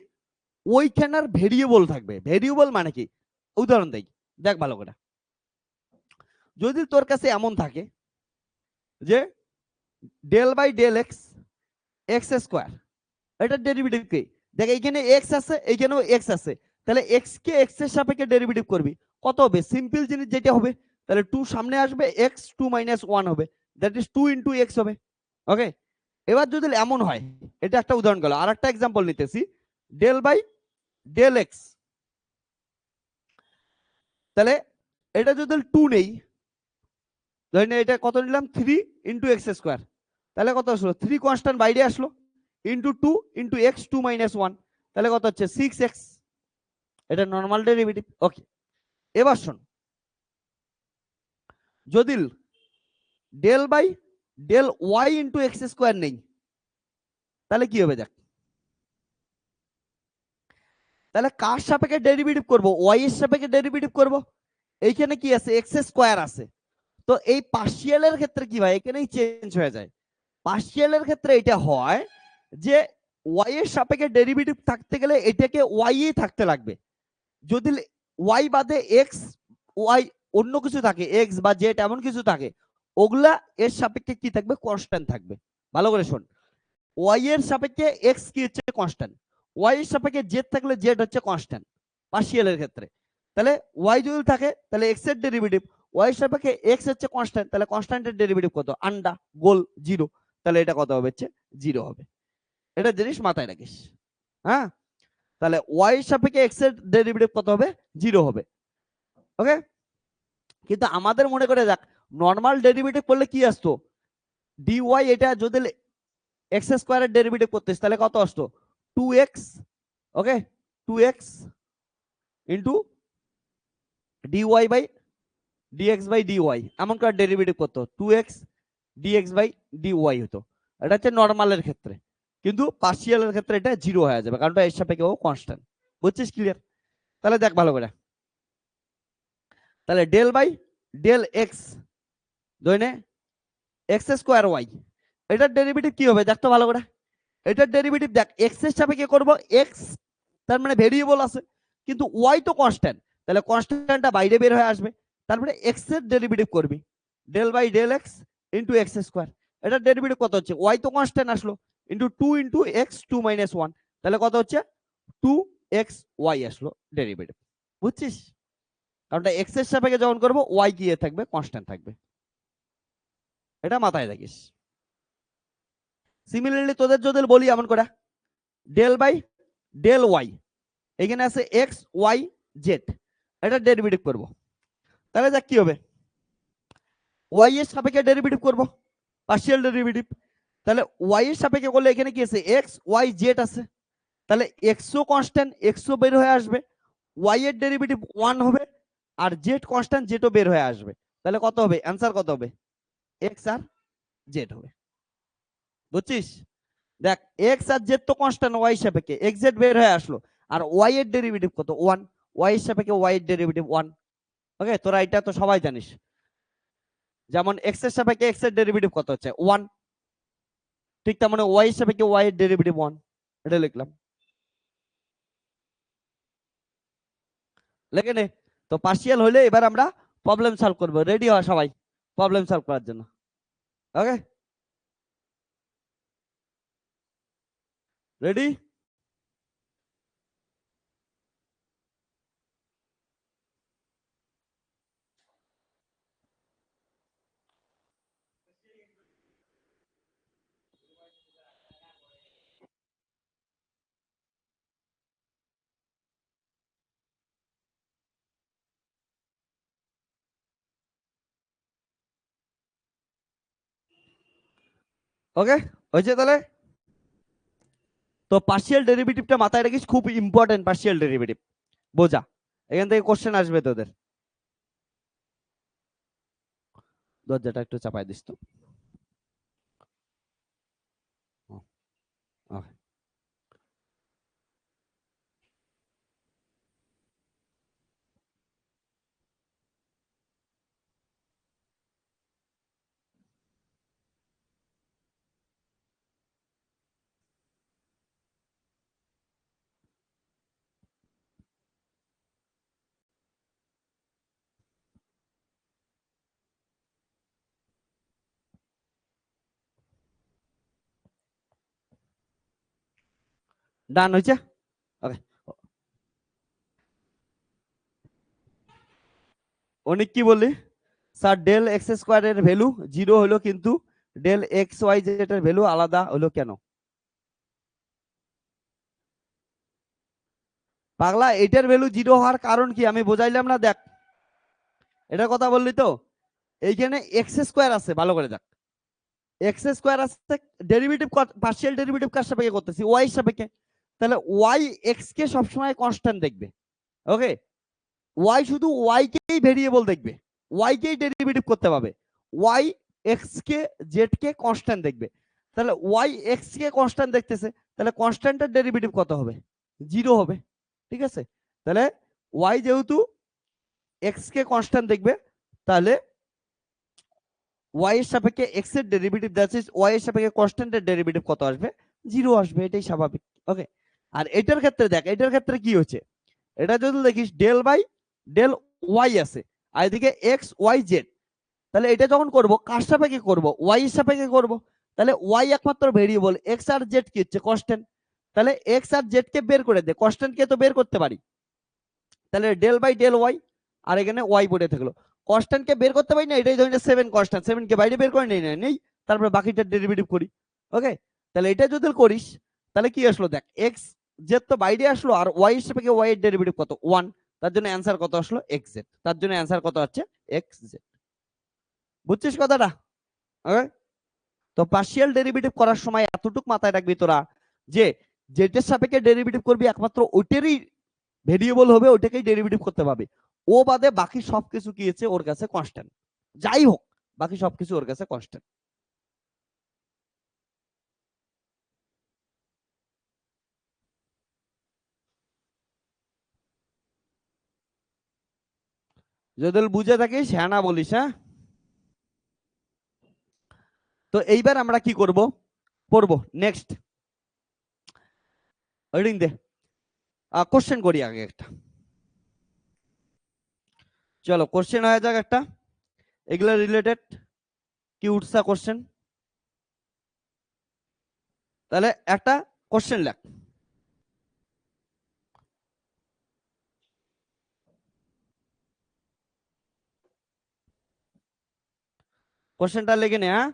ওইখানের ভেরিয়েবল থাকবে। ভেরিয়েবল মানে কি? উদাহরণ দেই, দেখ ভালো করে। যদি তোর কাছে এমন থাকে যে del by del x x square, এটার ডেরিভেটিভ কি? দেখ এইখানে এক্স আছে, এইখানেও এক্স আছে, তাহলে এক্স কে এক্স এর সাপেক্ষে ডেরিভেটিভ করবি, কত হবে? সিম্পল জিনিস যেটা হবে, তাহলে 2 সামনে আসবে, এক্স 2 মাইনাস 1 হবে, দ্যাট ইজ 2 ইনটু এক্স হবে। ওকে, এবার যদি এমন হয়, এটা একটা উদাহরণ গেল। আর একটা এক্সাম্পল নিতেছি, ডেল বাই ডেল এক্স, তাহলে এটা যদি 2 নেই, ধরেন এটা কত নিলাম 3 ইনটু এক্স স্কোয়ার, তাহলে কত আসলো? 3 কনস্ট্যান্ট বাইরে আসলো, ইনটু 2 ইনটু এক্স 2 মাইনাস 1, তাহলে কত হচ্ছে 6x, এটা নর্মাল ডেরিভেটিভ। ওকে, এবার শোন, যদি del by del y into x square নেই, তাহলে কি হবে? দেখ, তাহলে কার সাপেক্ষে ডেরিভেটিভ করব? ওয়াই এর সাপেক্ষে ডেরিভেটিভ করব। এইখানে কি আছে? এক্স স্কোয়ার আছে। তো এই পার্শিয়ালের ক্ষেত্রে কি হয়? এখানেই চেঞ্জ হয়ে যায়। পার্শিয়ালের ক্ষেত্রে এটা হয় যে ওয়াই এর সাপেক্ষে ডেরিভেটিভ থাকতে গেলে এটাকে ওয়াই থাকতে লাগবে। যদি ওয়াই বাদে এক্স ওয়াই অন্য কিছু থাকে, এক্স বা জেড এমন কিছু থাকে, ওগুলা এর সাপেক্ষে কি থাকবে? কনস্ট্যান্ট থাকবে। ভালো করে শোন, ওয়াই এর সাপেক্ষে এক্স কি হচ্ছে? কনস্ট্যান্ট। ওয়াই এর সাপেক্ষে জেড থাকলে জেড হচ্ছে কনস্ট্যান্ট পার্শিয়ালের ক্ষেত্রে। তাহলে ওয়াই যদি থাকে, তাহলে এক্স এর ডেরিভেটিভ, ওয়াই এর সাপেক্ষে এক্স হচ্ছে কনস্ট্যান্ট, তাহলে কনস্ট্যান্টের ডেরিভেটিভ কত? আন্ডা গোল 0, তাহলে এটা কত হবে? হচ্ছে 0 হবে। এটা জিনিস মাথায় রাখিস, হ্যাঁ? তাহলে ওয়াই এর সাপেক্ষে এক্স এর ডেরিভেটিভ কত হবে? 0 হবে। ওকে, কিন্তু আমাদের মনে করে যাক, নর্মাল ডেরিভেটিভ করলে কি আসতো? ডিওয়াই, এটা যদি এক্স স্কোয়ারের ডেরিভেটিভ করতেছ, তাহলে কত আসতো? 2x, okay, 2x into d y by d x by d y, এমন করে ডেরিভেটিভ করতো, 2x ডিএক্স বাই ডিওয়াই হতো। এটা হচ্ছে নর্মালের ক্ষেত্রে, কিন্তু পার্শিয়ালের ক্ষেত্রে এটা 0 হয়ে যাবে, কারণ এর সাপেক্ষে ও কনস্ট্যান্ট। বুঝছিস? ক্লিয়ার? তাহলে দেখ ভালো করে, তাহলে ডেল বাই ডেল এক্স, ধরে নে এক্স স্কোয়ার ওয়াই, এটার ডেরিভেটিভ কি হবে? দেখ তো ভালো করে। এটার ডেরিভেটিভ দেখ, এক্স এর সাপেক্ষে করব, এক্স তার মানে ভেরিয়েবল আছে, কিন্তু ওয়াই তো কনস্ট্যান্ট, তাহলে কনস্ট্যান্টটা বাইরে বের হয়ে আসবে। তারপরে এক্স এর ডেরিভেটিভ করবি, del by del x into x square, এটার ডেরিভেটিভ কত হচ্ছে? ওয়াই তো কনস্ট্যান্ট আসলো, ইনটু 2 ইনটু এক্স 2 মাইনাস 1, তাহলে কত হচ্ছে? 2x ওয়াই আসলো ডেরিভেটিভ। বুঝছিস? কারণটা এক্স এর সাপেক্ষে যখন করব, ওয়াই কি থাকবে? কনস্ট্যান্ট থাকবে। এটা মাথায় রাখিস। সিমিলারলি তোদের যদি বলি এমন করে, ডেল বাই ডেল ওয়াই, এখানে আছে এক্স ওয়াই জেড, এটা ডেরিভেটিভ করব। তাহলে দেখ কি হবে, ওয়াই এর সাপেক্ষে ডেরিভেটিভ করব, পার্শিয়াল ডেরিভেটিভ। তাহলে ওয়াই এর সাপেক্ষে করলে এখানে কি আছে, এক্স ওয়াই জেড আছে, তাহলে এক্সও কনস্ট্যান্ট, এক্সও বের হয়ে আসবে, ওয়াই এর ডেরিভেটিভ 1 হবে, আর জেড কনস্ট্যান্ট, জেডও বের হয়ে আসবে। তাহলে কত হবে, অ্যান্সার কত হবে, এক্স আর জেড হবে। বুঝছিস? দেখ এক্স আর জেড তো কনস্ট্যান্ট ওয়াই সাপেক্ষে, এক্স জেড বের হয়ে আসলো, আর ওয়াই এর ডেরিভেটিভ কত, 1, ওয়াই এর সাপেক্ষে ওয়াই এর ডেরিভেটিভ 1। ওকে, তোরা এটা তো সবাই জানিস। যেমন এক্স এর সাপেক্ষে এক্স এর ডেরিভেটিভ কত হচ্ছে, 1, ঠিক তার মানে ওয়াই এর সাপেক্ষে ওয়াই এর ডেরিভেটিভ 1, এটা লিখলাম। লেখে নে। তো পার্শিয়াল হলে এবার আমরা প্রবলেম সলভ করব, রেডি হওয়া সবাই প্রবলেম সলভ করার জন্য। ওকে, রেডি? ওকে, হয়েছে তাহলে। তো পার্শিয়াল ডেরিভেটিভটা মাথায় রাখিস, খুব ইম্পর্টেন্ট পার্শিয়াল ডেরিভেটিভ বোঝা, এখান থেকে কোশ্চেন আসবে তোদের। দরজাটা একটু চাপাই দিস তো। ওকে, ডান হয়েছে। ওকে, অনেক কি বললি স্যার, ডেল এক্স স্কোয়ার এর ভ্যালু 0 হলো, কিন্তু ডেল এক্স ওয়াই জেড এর ভ্যালু আলাদা হলো কেন? পাগলা, এটার ভ্যালু 0 হওয়ার কারণ কি আমি বোঝাইলাম না? দেখ, এটার কথা বললি তো, এইখানে এক্স স্কোয়ার আছে, ভালো করে দেখ, এক্স স্কোয়ার আছে, ডেরিভেটিভ পার্শিয়াল ডেরিভেটিভ কার সাপেক্ষে করতেছি, ওয়াই সাপেক্ষে। তাহলে ওয়াই এক্স কে সবসময় কনস্ট্যান্ট দেখবে। ওকে, ওয়াই শুধু ওয়াই কেই ভেরিয়েবল দেখবে, ওয়াই কেই ডেরিভেটিভ করতে পারবে, ওয়াই এক্স কে জেড কে কনস্ট্যান্ট দেখবে। তাহলে ওয়াই এক্স কে কনস্ট্যান্ট দেখতেছে, তাহলে কনস্ট্যান্টের ডেরিভেটিভ কত হবে, 0 হবে। ঠিক আছে, তাহলে ওয়াই যেহেতু এক্স কে কনস্ট্যান্ট দেখবে, তাহলে ওয়াই এর সাপেক্ষে এক্স এর ডেরিভেটিভ, দ্যাট ইজ ওয়াই এর সাপেক্ষে কনস্ট্যান্টের ডেরিভেটিভ কত আসবে, 0 আসবে, এটাই স্বাভাবিক। ওকে, আর এটার ক্ষেত্রে দেখ, এটার ক্ষেত্রে কি হচ্ছে, এটা যদি দেখিস ডেল বাই ডেল ওয়াই আছে, আর এদিকে এক্স ওয়াই জেড, তাহলে এটা যখন করব কার সাপেক্ষে করব, ওয়াই এর সাপেক্ষে করব। তাহলে ওয়াই একমাত্র ভেরিয়েবল, এক্স আর জেড কি হচ্ছে, কনস্ট্যান্ট। তাহলে এক্স আর জেড কে বের করে দে, কনস্ট্যান্ট কে তো বের করতে পারি। তাহলে ডেল বাই ডেল ওয়াই, আর এখানে ওয়াই পড়ে থাকলো, কনস্ট্যান্ট কে বের করতে পারি না, এটাই ধরে 7 কনস্ট্যান্ট, 7 কে বাইরে বের করে নেই, তারপরে বাকিটা ডেরিভেটিভ করি। ওকে, তাহলে এটা যদি করিস, তাহলে কি আসলো দেখ, এক্স জেড তো বাইরে আসলো, আর ওয়াই এর সাপেক্ষে ওয়াই এর ডেরিভেটিভ কত, 1, তার জন্য অ্যান্সার কত আসলো, এক্স জেড, তার জন্য অ্যান্সার কত হচ্ছে, এক্স জেড। বুঝছিস কথাটা? ওকে, তো পার্শিয়াল ডেরিভেটিভ করার সময় এতটুকু মাথায় রাখবি তোরা, যে যেটার সাপেক্ষে ডেরিভেটিভ করবি একমাত্র ওইটারই ভেরিয়েবল হবে, ওইটাকেই ডেরিভেটিভ করতে পারবে, ও বাদে বাকি সবকিছু কি আছে ওর কাছে কনস্ট্যান্ট, যাই হোক বাকি সবকিছু ওর কাছে কনস্ট্যান্ট। যদি বুঝে থাকিস হ্যাঁ না বলিস, হ্যাঁ। তো এইবার আমরা কি করব, পড়বো নেক্সট, রিডিং দে, কোশ্চেন করি আগে একটা, চলো কোশ্চেন হয়ে যাক একটা, এগুলা রিলেটেড কি উঠছা কোশ্চেন। তাহলে একটা কোশ্চেন লেখ, কোশ্চেনটা লিখে নে, হ্যাঁ।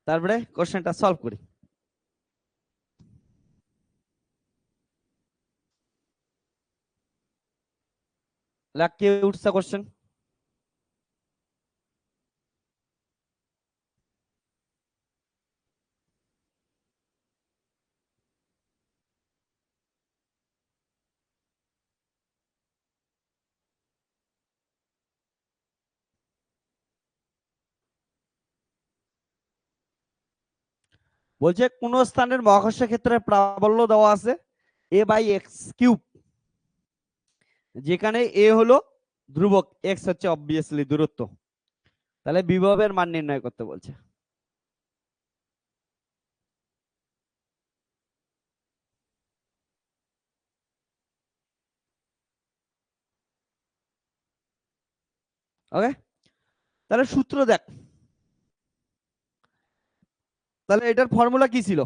তারপরে কোশ্চেনটা সলভ করি। কে উঠছে কোশ্চেন? বলছে কোন স্থানের মহাকর্ষ ক্ষেত্রের প্রাবল্য দেওয়া আছে a/x³ যেখানে এ হলো ধ্রুবক, এক্স হচ্ছে অবভিয়াসলি দূরত্ব, তাহলে বিভবের মান নির্ণয় করতে বলছে। ওকে, তাহলে সূত্র দেখ, তাহলে এটার ফর্মুলা কি ছিল?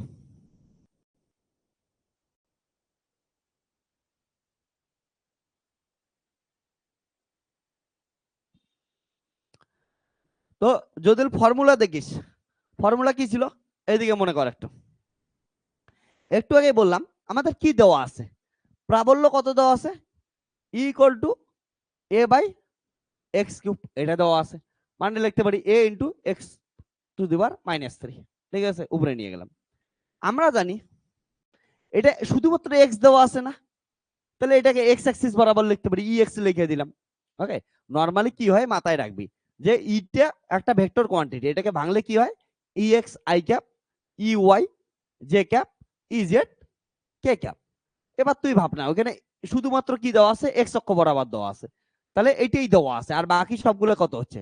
তো যদি ফর্মুলা দেখিস, ফর্মুলা কি ছিল? এইদিকে মনে কর, একটু একটু আগে বললাম আমাদের কি দেওয়া আছে, প্রাবল্য কত দেওয়া আছে, a/x³, এটা দেওয়া আছে, মানে লিখতে পারি a × x⁻³ ঠিক আছে, উপরে নিয়ে গেলাম। আমরা জানি এটা শুধুমাত্র এক্স দেওয়া আছে না, তাহলে এটাকে এক্স অ্যাক্সিস বরাবর লিখতে পারি, এক্স লিখে দিলাম। ওকে, নরমালি কি হয় মাথায় রাখবি যে ইটা একটা ভেক্টর কোয়ান্টিটি, এটাকে ভাঙলে কি হয় ex_i, ey, j, k। এবার তুই ভাব না, ওখানে শুধুমাত্র কি দেওয়া আছে, এক্স অক্ষ বরাবর দেওয়া আছে, তাহলে এটাই দেওয়া আছে, আর বাকি সবগুলো কত হচ্ছে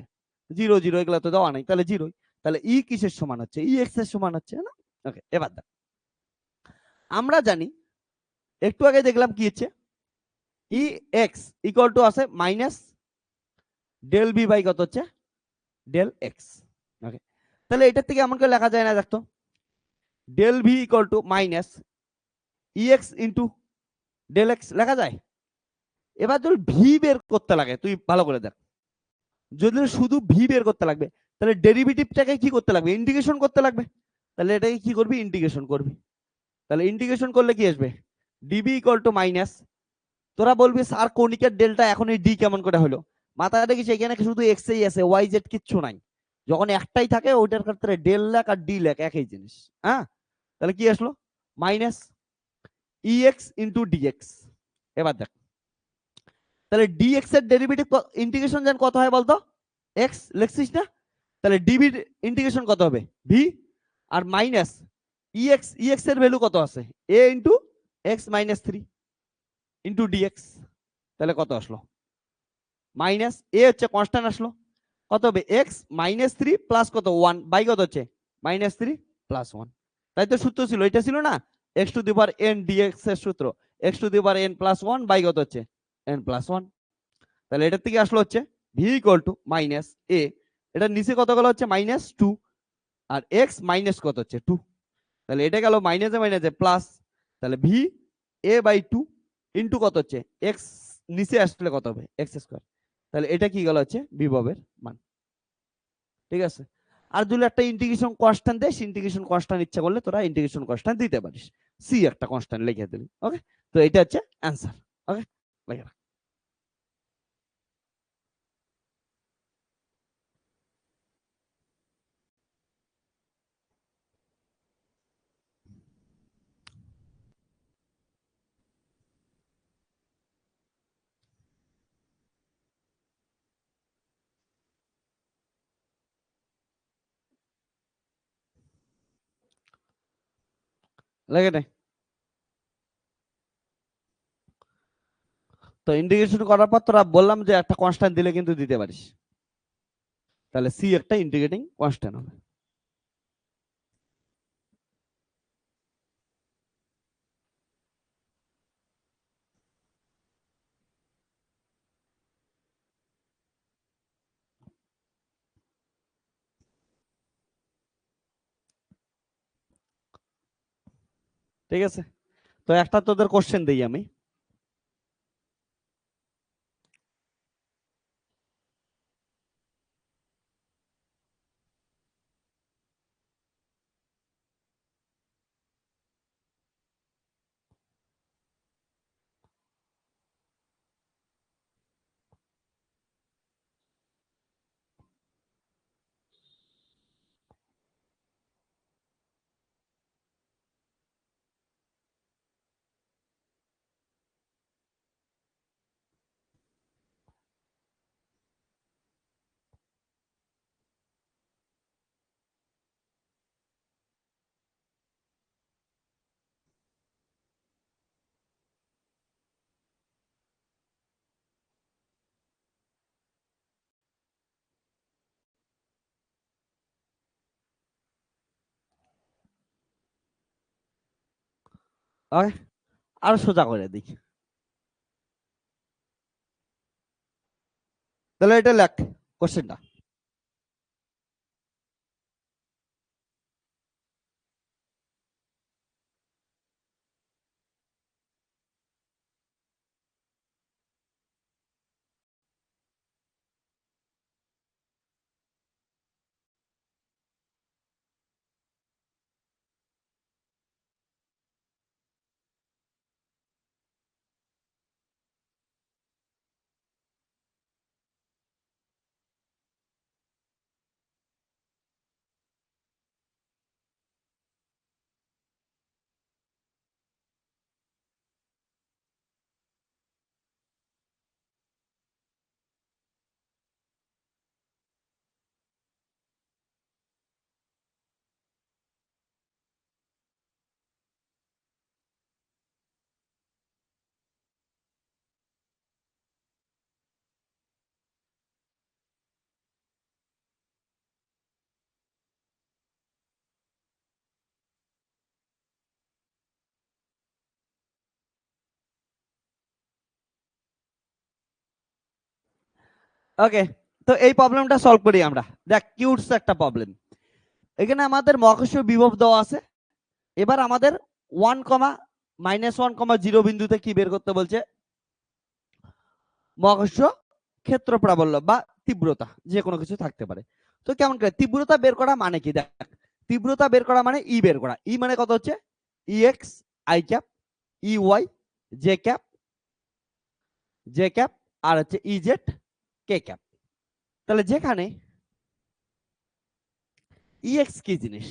0 0, এগুলো তো দেওয়া নাই, তাহলে 0। তাহলে ই কিসের সমান হচ্ছে, এক্স এর সমান হচ্ছে না। ওকে, এবার দেখ, আমরা জানি একটু আগে দেখলাম কি হচ্ছে, ex আছে মাইনাস ডেল বি বাই কত হচ্ছে ডেল এক্স। ওকে, তাহলে এটার থেকে এমন করে লেখা যায় না, দেখতো del V minus ex into del x লেখা যায়। এবার যদি ভি বের করতে লাগে, তুই ভালো করে দেখ, যদি শুধু ভি বের করতে লাগবে, তাহলে ডেরিভেটিভটাকে কি করতে লাগবে, ইন্টিগ্রেশন করতে লাগবে। তাহলে এটাকে কি করবি, ইন্টিগ্রেশন করবি। তাহলে ইন্টিগ্রেশন করলে কি আসবে, ডিবি মাইনাস, তোরা বলবি স্যার কণিকার ডেল্টা এখন এই ডি কেমন করে হলো, মাথায় দেখিস এখানে শুধু এক্স এই আছে, ওয়াই জেড কিচ্ছু নাই, যখন একটাই থাকে ওইটার ক্ষেত্রে ডেল লেখ আর ডি লেখ একই জিনিস। হ্যাঁ, তাহলে কি আসলো মাইনাস ইএক্স ইন্টু ডিএক্স। এবার দেখ, তাহলে ডিএক্স এর ডেরিভেটিভ ইন্টিগ্রেশন জান কত হয় বলতো, এক্স লিখছিস না, তাহলে ডিবি ইন্টিগ্রেশন কত হবে ভি, আর মাইনাস ইএক্স এর ভ্যালু কত আছে a × x−3 ইন্টু ডিএক্স, তাহলে কত আসলো মাইনাস এ হচ্ছে কনস্ট্যান্ট আসলো, কত হবে x−3 প্লাস কত 1 বাই কত হচ্ছে -3 প্লাস 1। তাই তো সূত্র ছিল, এটা ছিল না x⁴n dx এর সূত্র, x⁴n প্লাস 1 বাই কত হচ্ছে n প্লাস 1। তাহলে এটার থেকে আসলো হচ্ছে v মাইনাস a, এটা নিচে কত গেল হচ্ছে -2, আর x মাইনাস কত হচ্ছে 2, তাহলে এটা গেল মাইনাসে মাইনাসে প্লাস, তাহলে ভি a/2 ইন্টু কত হচ্ছে এক্স, নিচে আসলে কত হবে x², তাহলে এটা কি গেল হচ্ছে বিভবের মান। ঠিক আছে, আর যদি একটা ইন্টিগ্রেশন কনস্ট্যান্ট দেয়, ইন্টিগ্রেশন কনস্ট্যান্ট ইচ্ছা করলে তোরা ইন্টিগ্রেশন কনস্ট্যান্ট দিতে পারিস, সি একটা কনস্ট্যান্ট লিখে দিলি। ওকে, তো এটা হচ্ছে অ্যান্সার। ওকে, লিখে রাখ। লিখে নে। তো ইন্টিগ্রেশন করার পর তোরা বললাম যে একটা কনস্ট্যান্ট দিলে কিন্তু দিতে পারিস, তাহলে সি একটা ইন্টিগ্রেটিং কনস্ট্যান্ট হবে। ঠিক আছে, তো একটা তোদের কোশ্চেন দিই আমি। ওকে, আর সোজা করে দিই। তাহলে এটা লেখ কোশ্চেনটা। ওকে, তো এই প্রবলেমটা সলভ করি আমরা। দেখ কিউটস একটা প্রবলেম। এখানে আমাদের মহাকর্ষ বিভব দেওয়া আছে। এবার আমাদের 1, -1, 0 বিন্দুতে কি বের করতে বলছে? মহাকর্ষ ক্ষেত্র প্রাবল্য বা তীব্রতা, যে কোনো কিছু থাকতে পারে। তো কেমন করে তীব্রতা বের করা মানে কি? দেখ, তীব্রতা বের করা মানে ই বের করা। ই মানে কত হচ্ছে? E X I cap, E Y J cap, J cap, আর হচ্ছে ই জেড কে ক্যাপ। তাহলে যেখানে ই এক্স কি জিনিস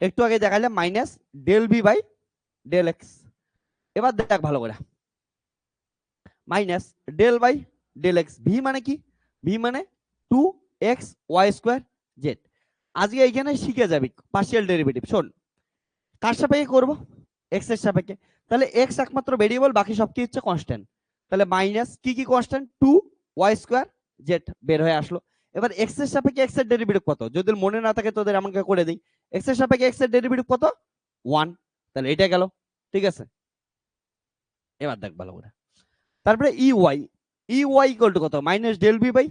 একটু আগে দেখাইলে minus del B by del x. এবার দেখ ভালো করে, minus del by del x. V মানে কি? ভি মানে 2xy² জেড। আজকে এইখানে শিখে যাবি পার্শিয়াল ডেরিভেটিভ। শোন, কার সাপেক্ষে করব? এক্স এর সাপেক্ষে। তাহলে এক্স একমাত্র ভেরিয়েবল, বাকি সব কি হচ্ছে? কনস্ট্যান্ট। তাহলে মাইনাস কি কি কনস্ট্যান্ট? 2y² জেড বের হয়ে আসলো। এবার এক্স এর সাপেক্ষে এক্স এর ডেরিভেটিভ কত? যদি মনে না থাকে তোদের আমাকে করে দিই। এক্স এর সাপেক্ষে এক্স এর ডেরিভেটিভ কত? 1। তাহলে এটা গেল, ঠিক আছে। এবার দেখ ভালো করে, তারপরে E Y, E Y equal to কত? Minus del B by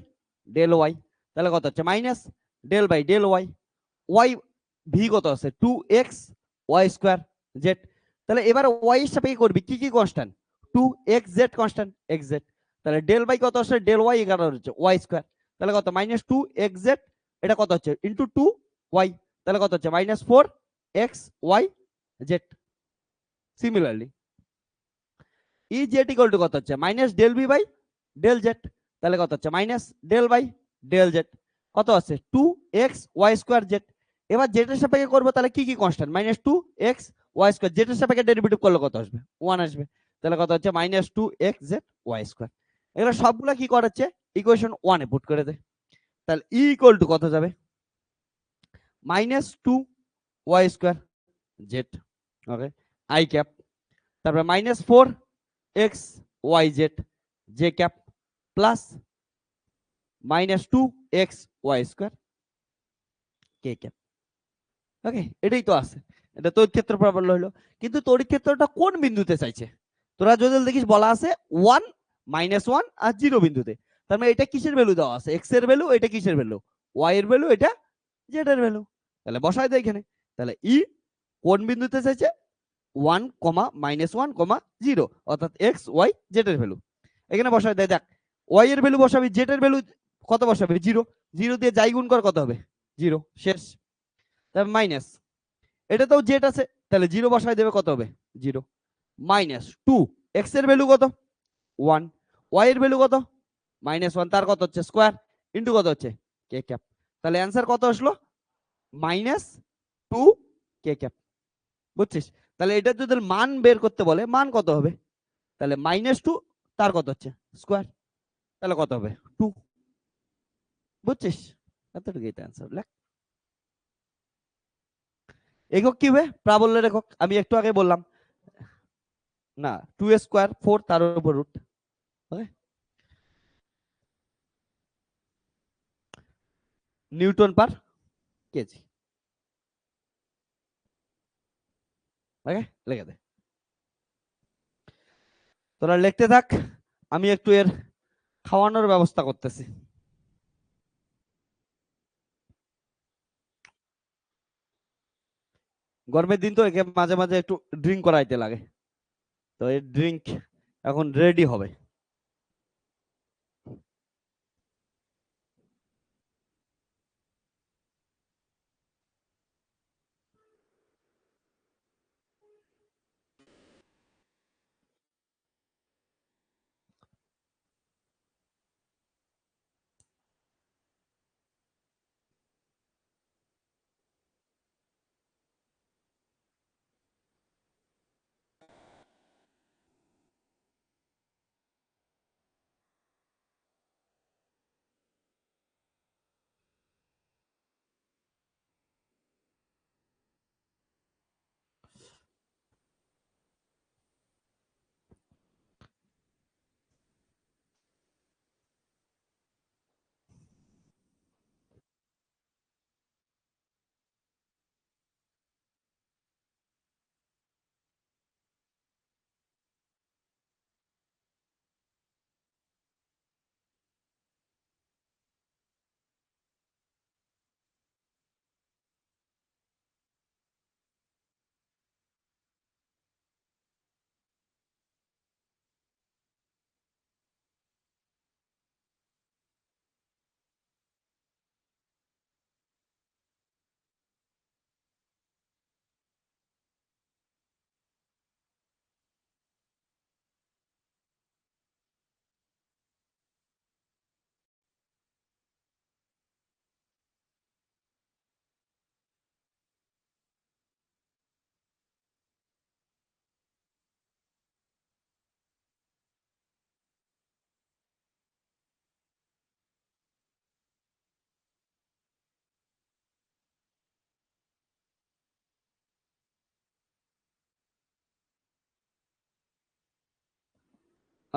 del Y. তাহলে কত হচ্ছে? Minus del by del Y. Y V কত আছে? 2xy² Z. তাহলে এবার ওয়াই এর সাপেক্ষে করবি কি কি কনস্ট্যান্ট? 2xz constant xz। তাহলে ডেল বাই কত আসছে? ডেল ওয়াই এখানে হচ্ছে y²। তাহলে কত? Minus 2xz। এটা কত হচ্ছে? Into 2y। তাহলে কত হচ্ছে? Minus 4xyz। Similarly E z equal to কত হচ্ছে? Minus del B by del Z. তাহলে কত হচ্ছে? Minus del by del z. কত আছে? 2xy² Z. এবার জেড এর সাপেক্ষে করবো, তাহলে কি কি কনস্ট্যান্ট? Minus 2xy²। জেড এর সাপেক্ষে ডেরিভেটিভ করলে কত আসবে? 1 আসবে। তাহলে কত হচ্ছে? Minus 2xzy²। এগুলো সবগুলো কি করাচ্ছে? ইকুয়েশন 1 এ পুট করে দে। তাহলে ই ইকুয়াল টু কত যাবে? Minus 2y² Z, okay, I cap. তারপরে minus 4xyz J cap plus minus 2xy² K cap. Okay, এটাই তো আছে। এটা তড়িৎ ক্ষেত্র প্রাবল্য হলো। কিন্তু তড়িৎ ক্ষেত্রটা কোন বিন্দুতে চাইছে? তোরা যদি দেখিস বলা আছে 1, -1 আর 0 বিন্দুতে। তার মানে এটা কিসের ভ্যালু দেওয়া আছে? এক্স এর ভ্যালু, এটা কিসের ভ্যালু? ওয়াই এর ভ্যালু, এটা জেড এর ভ্যালু। তাহলে বসাই দেয় এখানে। তাহলে ই কোন বিন্দুতে চাইছে? 1, -1, 0, অর্থাৎ এক্স ওয়াই জেড এর ভ্যালু এখানে বসাই দেয়। দেখ, ওয়াই এর ভ্যালু বসাবি, জেড এর ভ্যালু কত বসাবি? 0। 0 দিয়ে যাই গুণ কর, কত হবে? 0, শেষ। তারপর মাইনাস, এটাতেও জেড আছে, তাহলে 0 বসাই দেবে, কত হবে? 0। মাইনাস 2, এক্স এর ভ্যালু কত? 1, ওয়াই এর ভ্যালু কত? -1, তার কত হচ্ছে? স্কোয়ার, ইন্টু কত হচ্ছে? কে ক্যাপ। তাহলে অ্যান্সার কত আসলো? -2 কে ক্যাপ। বুঝছিস? তাহলে এটা যদি মান বের করতে বলে, মান কত হবে? তাহলে -2 তার কত হচ্ছে? স্কোয়ার। তাহলে কত হবে? 2। বুঝছিস? এতটুকুই তো অ্যান্সার। লেখ। একক কি হবে? প্রাবল্যের একক আমি একটু আগে বললাম না, 2 স্কোয়ার 4 তার উপর রুট। ওকে, নিউটন পার কেজি। ওকে, লিখে দে। তোরা লিখতে থাক, আমি একটু এর খাওয়ানোর ব্যবস্থা করতেছি। গরমের দিন তো একে মাঝে মাঝে একটু ড্রিঙ্ক করাইতে লাগে, তো এই ড্রিঙ্ক এখন রেডি হবে।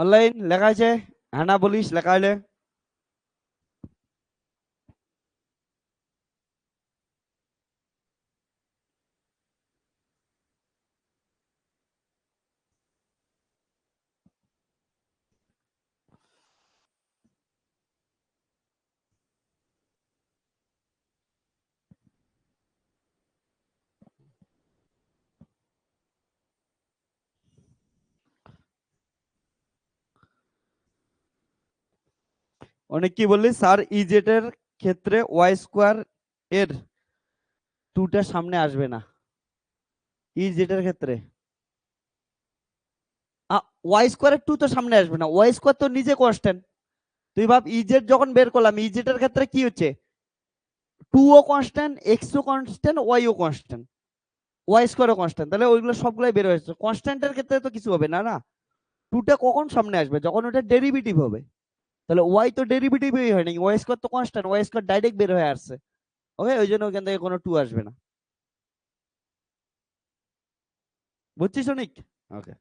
অনলাইন লেখা আছে, হ্যাঁ না বলিস লেখা হলে। অনেক কি বললি স্যার, ইজেড এর ক্ষেত্রে ওয়াই স্কোয়ার এর টুটা সামনে আসবে না, ইজেড এর ক্ষেত্রে ওয়াই স্কোয়ারের টু তো সামনে আসবে না, ওয়াই স্কোয়ার তো নিজে কনস্ট্যান্ট। তুই ভাব ইজেড যখন বের করলাম, ইজেড এর ক্ষেত্রে কি হচ্ছে, টু ও কনস্ট্যান্ট, এক্স ও কনস্ট্যান্ট, ওয়াই ও কনস্ট্যান্ট, ওয়াই স্কোয়ার ও কনস্ট্যান্ট, তাহলে ওইগুলো সবগুলাই বের হয়েছে, কনস্ট্যান্টের ক্ষেত্রে তো কিছু হবে না। না, টুটা কখন সামনে আসবে, যখন ওটা ডেরিভেটিভ হবে। তাহলে ওয়াই তো ডেরিভেটিভই হয় নাই, ওয়াই স্কোয়ার তো কনস্ট্যান্ট, ওয়াই স্কোয়ার ডাইরেক্ট বের হয়ে আসছে। ওকে, ওই জন্য ওখান থেকে কোনো টু আসবে না। বুঝছিস অনিক? ওকে,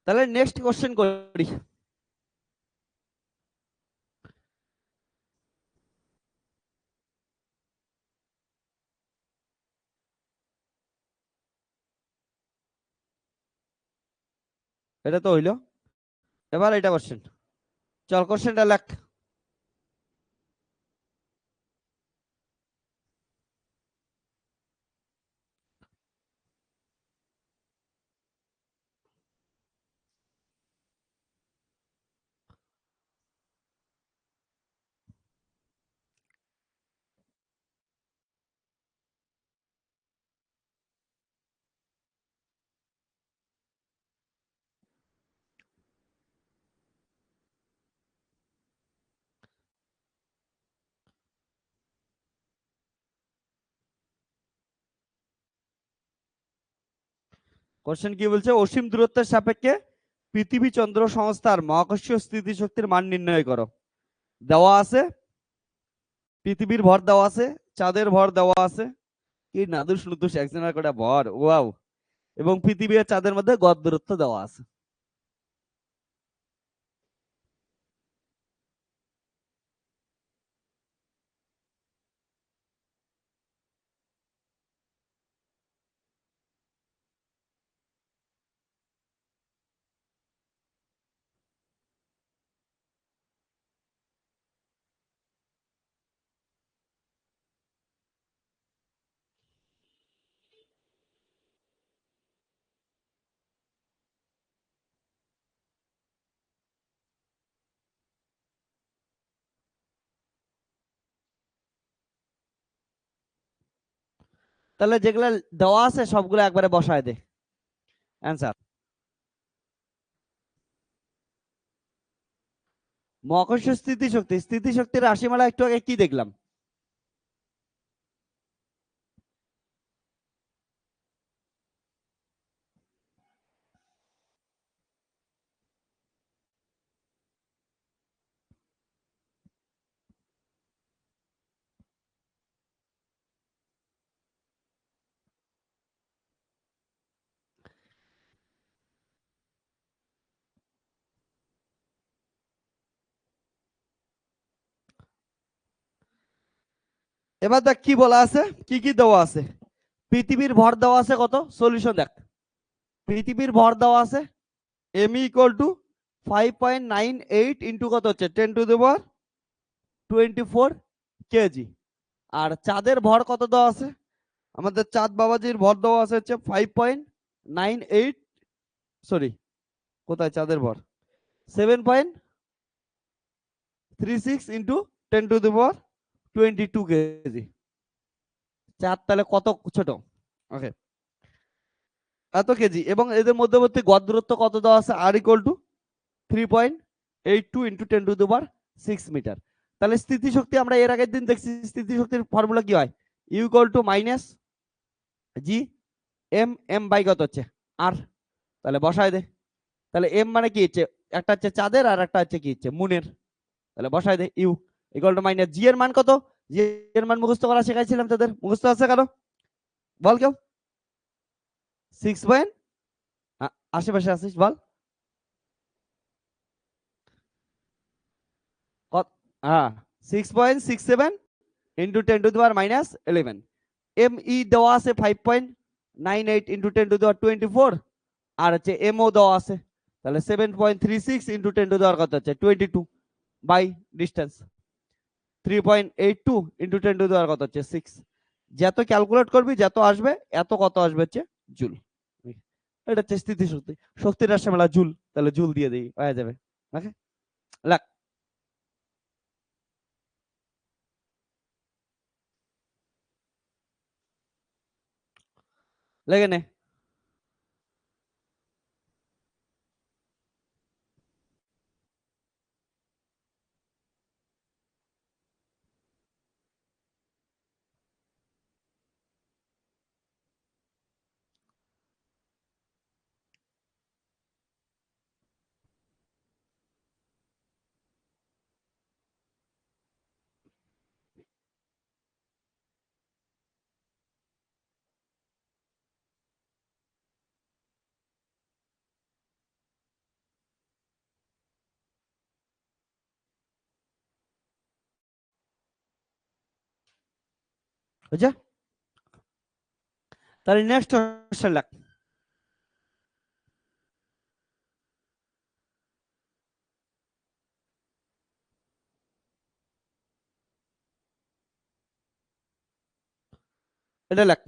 তাহলে নেক্সট কোশ্চেন করি। এটা তো হইলো, এবার এটা কোশ্চেন। চল কোশ্চেনটা লেখ। কোশ্চেন কি বলছে, অসীম দূরত্বের সাপেক্ষে পৃথিবী চন্দ্র সংস্থার মহাকর্ষীয় স্থিতিশক্তির মান নির্ণয় করো। দেওয়া আছে পৃথিবীর ভর দেওয়া আছে, চাঁদের ভর দেওয়া আছে, কি নাদুস নুদুস একজনের করে ভর, ওয়াও, এবং পৃথিবী আর চাঁদের মধ্যে গড় দূরত্ব দেওয়া আছে। তাহলে যেগুলো দেওয়া আছে সবগুলো একবারে বসায় দে অ্যান্সার। মহাকর্ষ স্থিতিশক্তি, স্থিতিশক্তির রাশিমালা একটু আগে কি দেখলাম? এবার দেখ কি বলা আছে, কি কি দেওয়া আছে। পৃথিবীর ভর দেওয়া আছে কত, সলিউশন দেখ। পৃথিবীর ভর দেওয়া আছে এম ইকুয়াল টু 5.98 ইন্টু কত হচ্ছে 10⁻24 কেজি। আর চাঁদের ভর কত দেওয়া আছে, আমাদের চাঁদ বাবাজির ভর দেওয়া আছে হচ্ছে 5.98, সরি কোথায় চাঁদের ভর, 7.36 ইন্টু 10⁻22 কেজি। চাঁদ তাহলে কত ছোট, ওকে এত কেজি। এবং এদের মধ্যবর্তী গড় দূরত্ব কত দেওয়া আছে, আর ইকুয়াল টু 3.82 ইন্টু 10⁻6 মিটার। তাহলে স্থিতিশক্তি আমরা এর আগের দিন দেখছি, স্থিতিশক্তির ফর্মুলা কি হয়, U equal to minus G M, M by কত হচ্ছে আর, তাহলে বসায় দে। তাহলে এম মানে কি হচ্ছে, একটা হচ্ছে চাঁদের আর একটা হচ্ছে কি হচ্ছে মুনের, তাহলে বসায় দে ইউ ইকুয়াল টু মাইনাস জি এর মান কত, জি এর মান মুখস্থ করা শেখাইছিলাম তাদের, মুখস্থ আছে কারো, বল কেউ 6 পয়েন্ট, আশেপাশে আছিস বল কত, হ্যাঁ 6.67 ইন্টু 10⁻11। এম ই দেওয়া আছে 5.98 ইন্টু 10⁻24, আর হচ্ছে এমও দেওয়া আছে, তাহলে 7.36 ইন্টু 10 কত হচ্ছে 22 বাই ডিস্টেন্স 3.82 ইন্টু 10 কত হচ্ছে 6। যত ক্যালকুলেট করবি যত আসবে এত কত আসবে হচ্ছে জুল। এটা হচ্ছে স্থিতিশক্তি, শক্তির রাশিমালা জুল, তাহলে জুল দিয়ে দিই হয়ে যাবে। ওকে লাগ লেগে নে। বুঝা, তাহলে নেক্সট কোশ্চেন লাগ। এটা লাগ,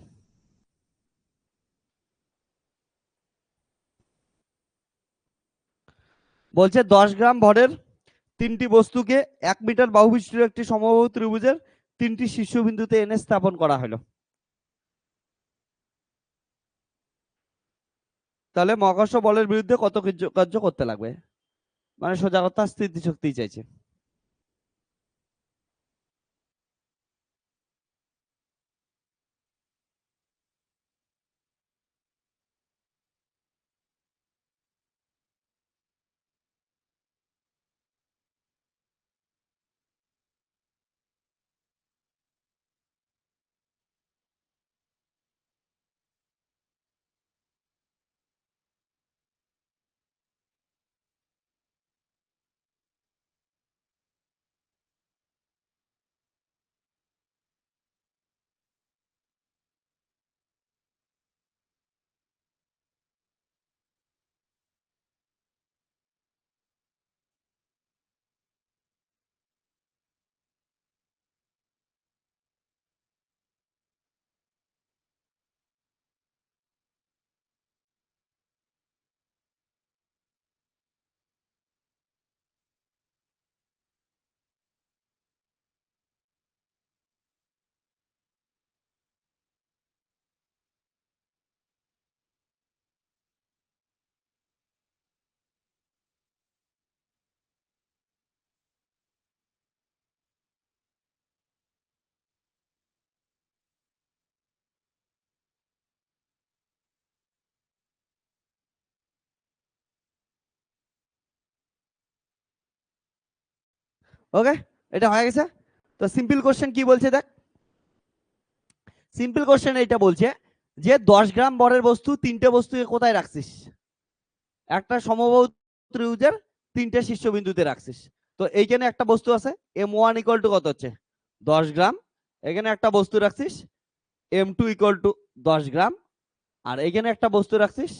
বলছে 10 গ্রাম ভরের তিনটি বস্তুকে 1 মিটার বাহু বিশিষ্ট একটি সমবাহু ত্রিভুজের তিনটি শীর্ষবিন্দুতে এনে স্থাপন করা হলো। তাহলে মহাকর্ষ বলের বিরুদ্ধে কত কার্য করতে লাগবে, মানে সোজা কথা স্থিতিশক্তি চাইছে। ওকে, এটা হয়ে গেছে। তো সিম্পল কোশ্চেন কি বলছে দেখ, সিম্পল কোশ্চেন এটা বলছে যে 10 গ্রাম বরের বস্তু তিনটে বস্তুকে কোথায় রাখছিস, একটা সমবাহু ত্রিভুজের তিনটে শীর্ষবিন্দুতে রাখছিস। তো এইখানে একটা বস্তু আছে M1 ইকুয়াল টু কত হচ্ছে 10 গ্রাম, এখানে একটা বস্তু রাখছিস M2 ইকুয়াল টু 10 গ্রাম, আর এখানে একটা বস্তু রাখছিস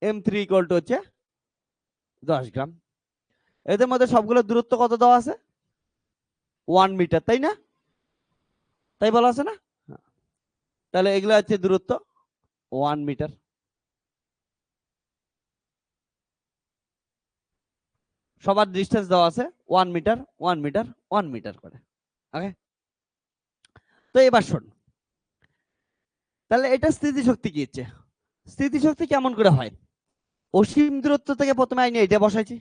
M3 ইকুয়াল টু হচ্ছে 10 গ্রাম। এদের মধ্যে সবগুলো দূরত্ব কত দেওয়া আছে 1 মিটার, তাই না, তাই বলা আছে না? তাহলে এগুলো হচ্ছে দূরত্ব 1 মিটার। সবার ডিস্টেন্স দেওয়া আছে 1 মিটার 1 মিটার 1 মিটার করে। ওকে, তো এবার শোন, তাহলে এটা স্থিতিশক্তি কি হচ্ছে, স্থিতিশক্তি কেমন করে হয়, অসীম দূরত্ব থেকে প্রথমে আইনে এটা বসাইছি,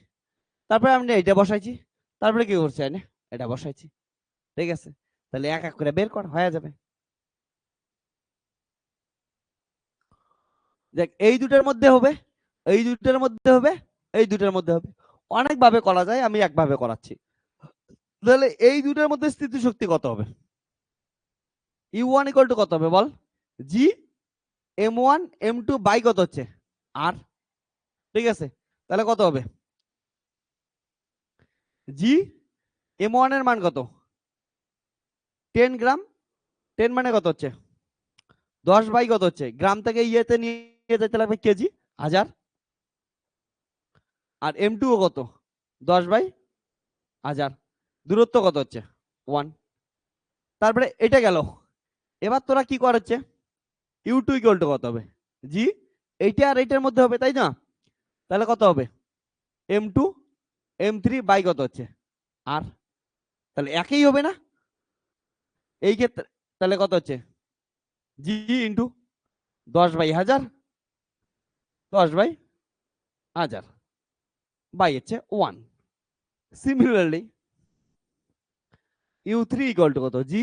তারপরে আমি এটা বসাইছি, তারপরে কি করছি আইনে এটা বসাইছি, ঠিক আছে, তাহলে এক এক করে বের কর হয়ে যাবে। দেখ এই দুটার মধ্যে হবে, এই দুটার মধ্যে হবে, এই দুটার মধ্যে হবে, অনেক ভাবে করা যায়, আমি একভাবে করাচ্ছি। তাহলে এই দুটার মধ্যে স্থিতিশক্তি কত হবে, U1 ইকুয়াল টু কত হবে বল, জি M1 M2 বাই কত হচ্ছে আর, ঠিক আছে, তাহলে কত হবে জি M1 এর মান কত 10 গ্রাম, 10 মানে কত হচ্ছে 10 বাই কত হচ্ছে, গ্রাম থেকে ইয়েতে নিয়ে যেতে লাগবে কেজি হাজার, আর M2 কত 10 বাই হাজার, দূরত্ব কত হচ্ছে 1। তারপরে এটা গেল, এবার তোরা কি করাচ্ছে U2 ইকুয়াল টু কত হবে জি, এইটা আর এইটার মধ্যে হবে তাই না, তাহলে কত হবে M2 M3 বাই কত হচ্ছে আর, তাহলে একই হবে না এই ক্ষেত্রে, তাহলে কত হচ্ছে জি ইন্টু 10 বাই হাজার, 10 বাই হাজার বাই হচ্ছে 1। সিমিলারলি U3 ইকুয়াল টু কত জি,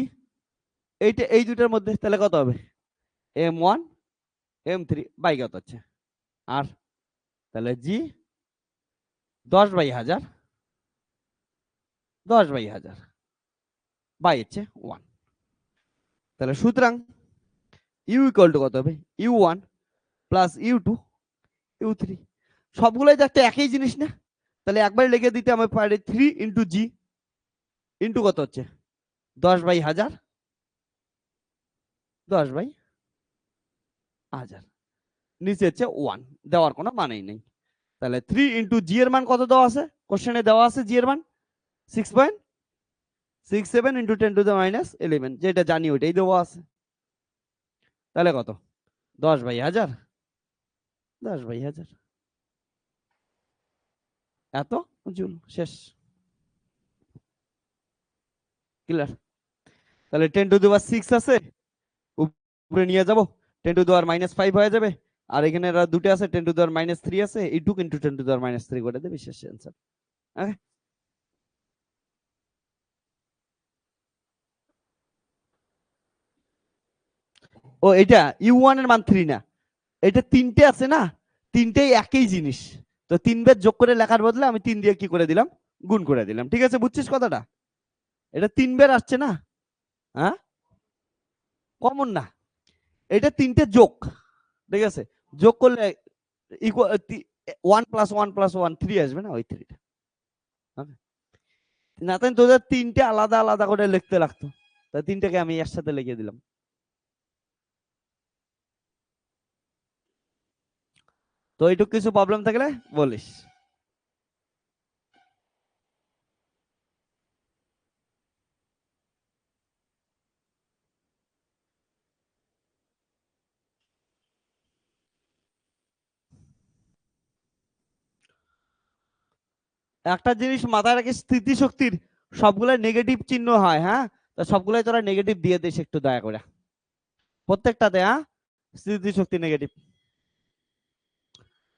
এইটা এই দুটার মধ্যে, তাহলে কত হবে M1 M3 বাই কত হচ্ছে আর, তাহলে জি 10 বাই হাজার, 10 বাই হাজার বাই হচ্ছে 1। তাহলে সুতরাং ইউ ইকুয়াল টু কত হবে U1 প্লাস U2 U3, সবগুলোই তো একটা একই জিনিস না, তাহলে একবার লিখে দিতে আমি পারি 3 ইন্টু জি ইন্টু কত হচ্ছে 10 বাই হাজার, 10 বাই হাজার, নিচে হচ্ছে 1, দেওয়ার কোনো মানেই নেই। তাহলে 3 ইন্টু জি এর মান কত দেওয়া আছে কোশ্চেনে, দেওয়া আছে জি এর মান 6.67 ইন্টু 10 টু দ্য মাইনাস 11, যেটা জানি ওইটাই দেওয়া আছে। তাহলে কত 10 বাই হাজার, 10 বাই হাজার, এত জুল, শেষ, ক্লিয়ার। তাহলে 10 টু দি পাওয়ার 6 আছে, উপরে নিয়ে যাব, 10 টু দি পাওয়ার -5 হয়ে যাবে, আর এখানে দুটো আছে 10 টু দি পাওয়ার -3 আছে, এই 2 ইন্টু 10 টু দি পাওয়ার -3 করে দেবে, শেষ অ্যান্সার। ওকে, ও এটা U1 এর মান 3 না, এটা তিনটে আছে না, তিনটেই একই জিনিস, তো 3 বের যোগ করে লেখার বদলে আমি 3 দিয়ে কি করে দিলাম গুণ করে দিলাম, ঠিক আছে, বুঝছিস কথাটা, এটা 3 বের আসছে না, হ্যাঁ কমন না, এটা তিনটে যোগ, ঠিক আছে, যোগ করলে ইকুয়াল 1 প্লাস 1 প্লাস 1 3 আসবে না, ওই 3টা, না তাই তোদের তিনটে আলাদা আলাদা করে লিখতে লাগতো, তাই তিনটাকে আমি একসাথে লিখে দিলাম। তো এইটুক কিছু প্রবলেম থাকলে বলিস। একটা জিনিস মাথায় রাখিস, স্থিতিশক্তির সবগুলো নেগেটিভ চিহ্ন হয়, হ্যাঁ, তো সবগুলাই তোরা নেগেটিভ দিয়ে দিস একটু দয়া করে, প্রত্যেকটাতে, হ্যাঁ, স্থিতিশক্তি নেগেটিভ,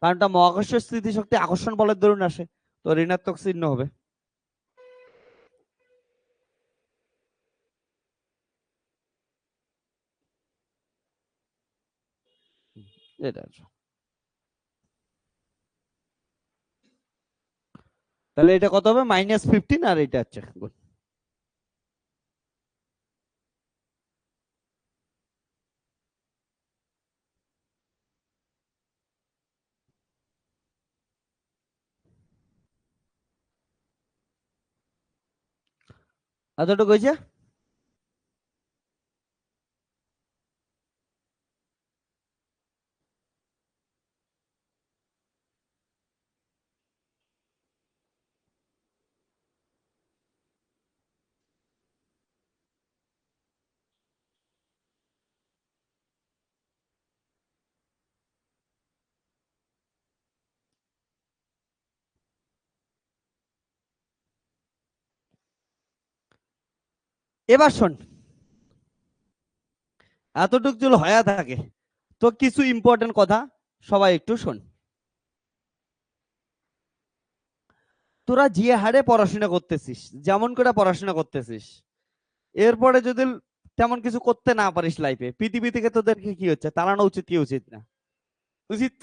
কারণটা মহাকর্ষীয় স্থিতিশক্তি আকর্ষণ বলের দরুন আসে, তো ঋণাত্মক চিহ্ন হবে। এটা তাহলে এটা কত হবে -15 আর এটা হচ্ছে গুণ। এতটুকু হয়েছে। এবার শোন, এতটুক যদি হয়ে থাকে তো কিছু ইম্পর্টেন্ট কথা সবাই একটু শোন। তোরা যে হারে পড়াশোনা করতেছিস, যেমন করে পড়াশোনা করতেছিস, এরপরে যদি তেমন কিছু করতে না পারিস লাইফে, পৃথিবী থেকে তোদেরকে কি হচ্ছে তাড়ানো উচিত কি উচিত না? উচিত।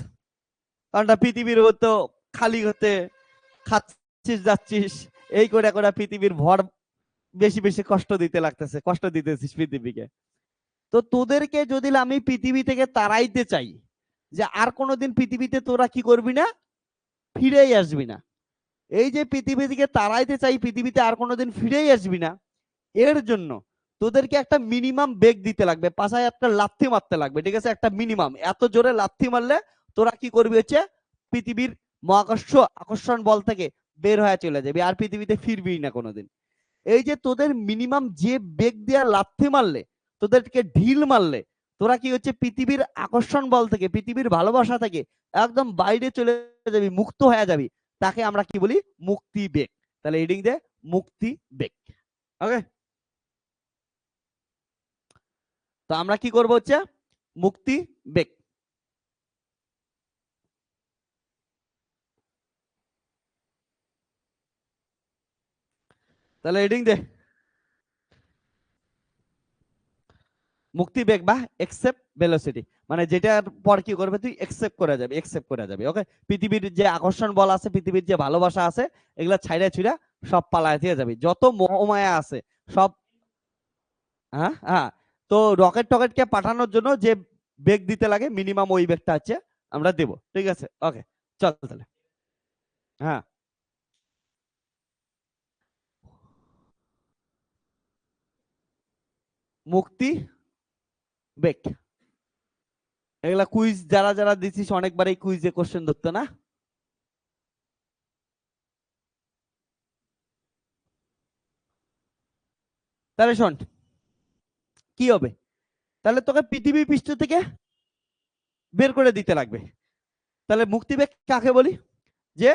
কারণ পৃথিবীর তো খালি হতে খাচ্ছিস যাচ্ছিস, এই করে করে পৃথিবীর ভর বেশি বেশি কষ্ট দিতে লাগতেছে, কষ্ট দিতেছিস পৃথিবীকে। তো তোদেরকে যদি আমি পৃথিবী থেকে তাড়াইতে চাই, যে আর কোনোদিন পৃথিবীতে তোরা কি করবি না, ফিরেই আসবি না, এই যে পৃথিবী থেকে তাড়াইতে চাই, পৃথিবীতে আর কোনোদিন ফিরেই আসবি না, এর জন্য তোদেরকে একটা মিনিমাম বেগ দিতে লাগবে, পাশায় একটা লাথি মারতে লাগবে, ঠিক আছে? একটা মিনিমাম, এত জোরে লাথি মারলে তোরা কি করবি হচ্ছে পৃথিবীর মহাকর্ষ আকর্ষণ বল থেকে বের হয়ে চলে যাবি, আর পৃথিবীতে ফিরবি না কোনোদিন। এই যে তোদের মিনিমাম যে বেগ দেওয়া লাথি মারলে, তোদেরকে ঢিল মারলে তোরা কি হচ্ছে পৃথিবীর আকর্ষণ বল থেকে, পৃথিবীর ভালোবাসা থেকে একদম বাইরে চলে যাবি, মুক্ত হয়ে যাবি, তাকে আমরা কি বলি? মুক্তি বেগ। তাহলে এডিং দে মুক্তি বেগ। ওকে, তো আমরা কি করব হচ্ছে মুক্তি বেগ। তাহলে এডিং দে মুক্তি বেগ বা এক্সেপ্ট ভেলোসিটি, মানে যেটার পর কি করবে তুই একসেপ্ট করে যাবে, একসেপ্ট করে যাবে। ওকে, পৃথিবীর যে আকর্ষণ বল আছে, পৃথিবীর যে ভালোবাসা আছে, এগুলা ছাইড়া ছুইড়া সব পালায় দিয়ে যাবি, যত মোহমায়া আছে সব। হ্যাঁ হ্যাঁ, তো রকেট টকেটকে পাঠানোর জন্য যে বেগ দিতে লাগে মিনিমাম, ওই বেগটা হচ্ছে আমরা দেব, ঠিক আছে? ওকে, চল তাহলে। হ্যাঁ, মুক্তি বেগ। এগুলা কুইজ যারা যারা দিছিস অনেকবার এই কুইজে কোশ্চেন ধরতো না? তাহলে শোন কি হবে, তাহলে তোকে পৃথিবী পৃষ্ঠ থেকে বের করে দিতে লাগবে। তাহলে মুক্তিবেগ কাকে বলি? যে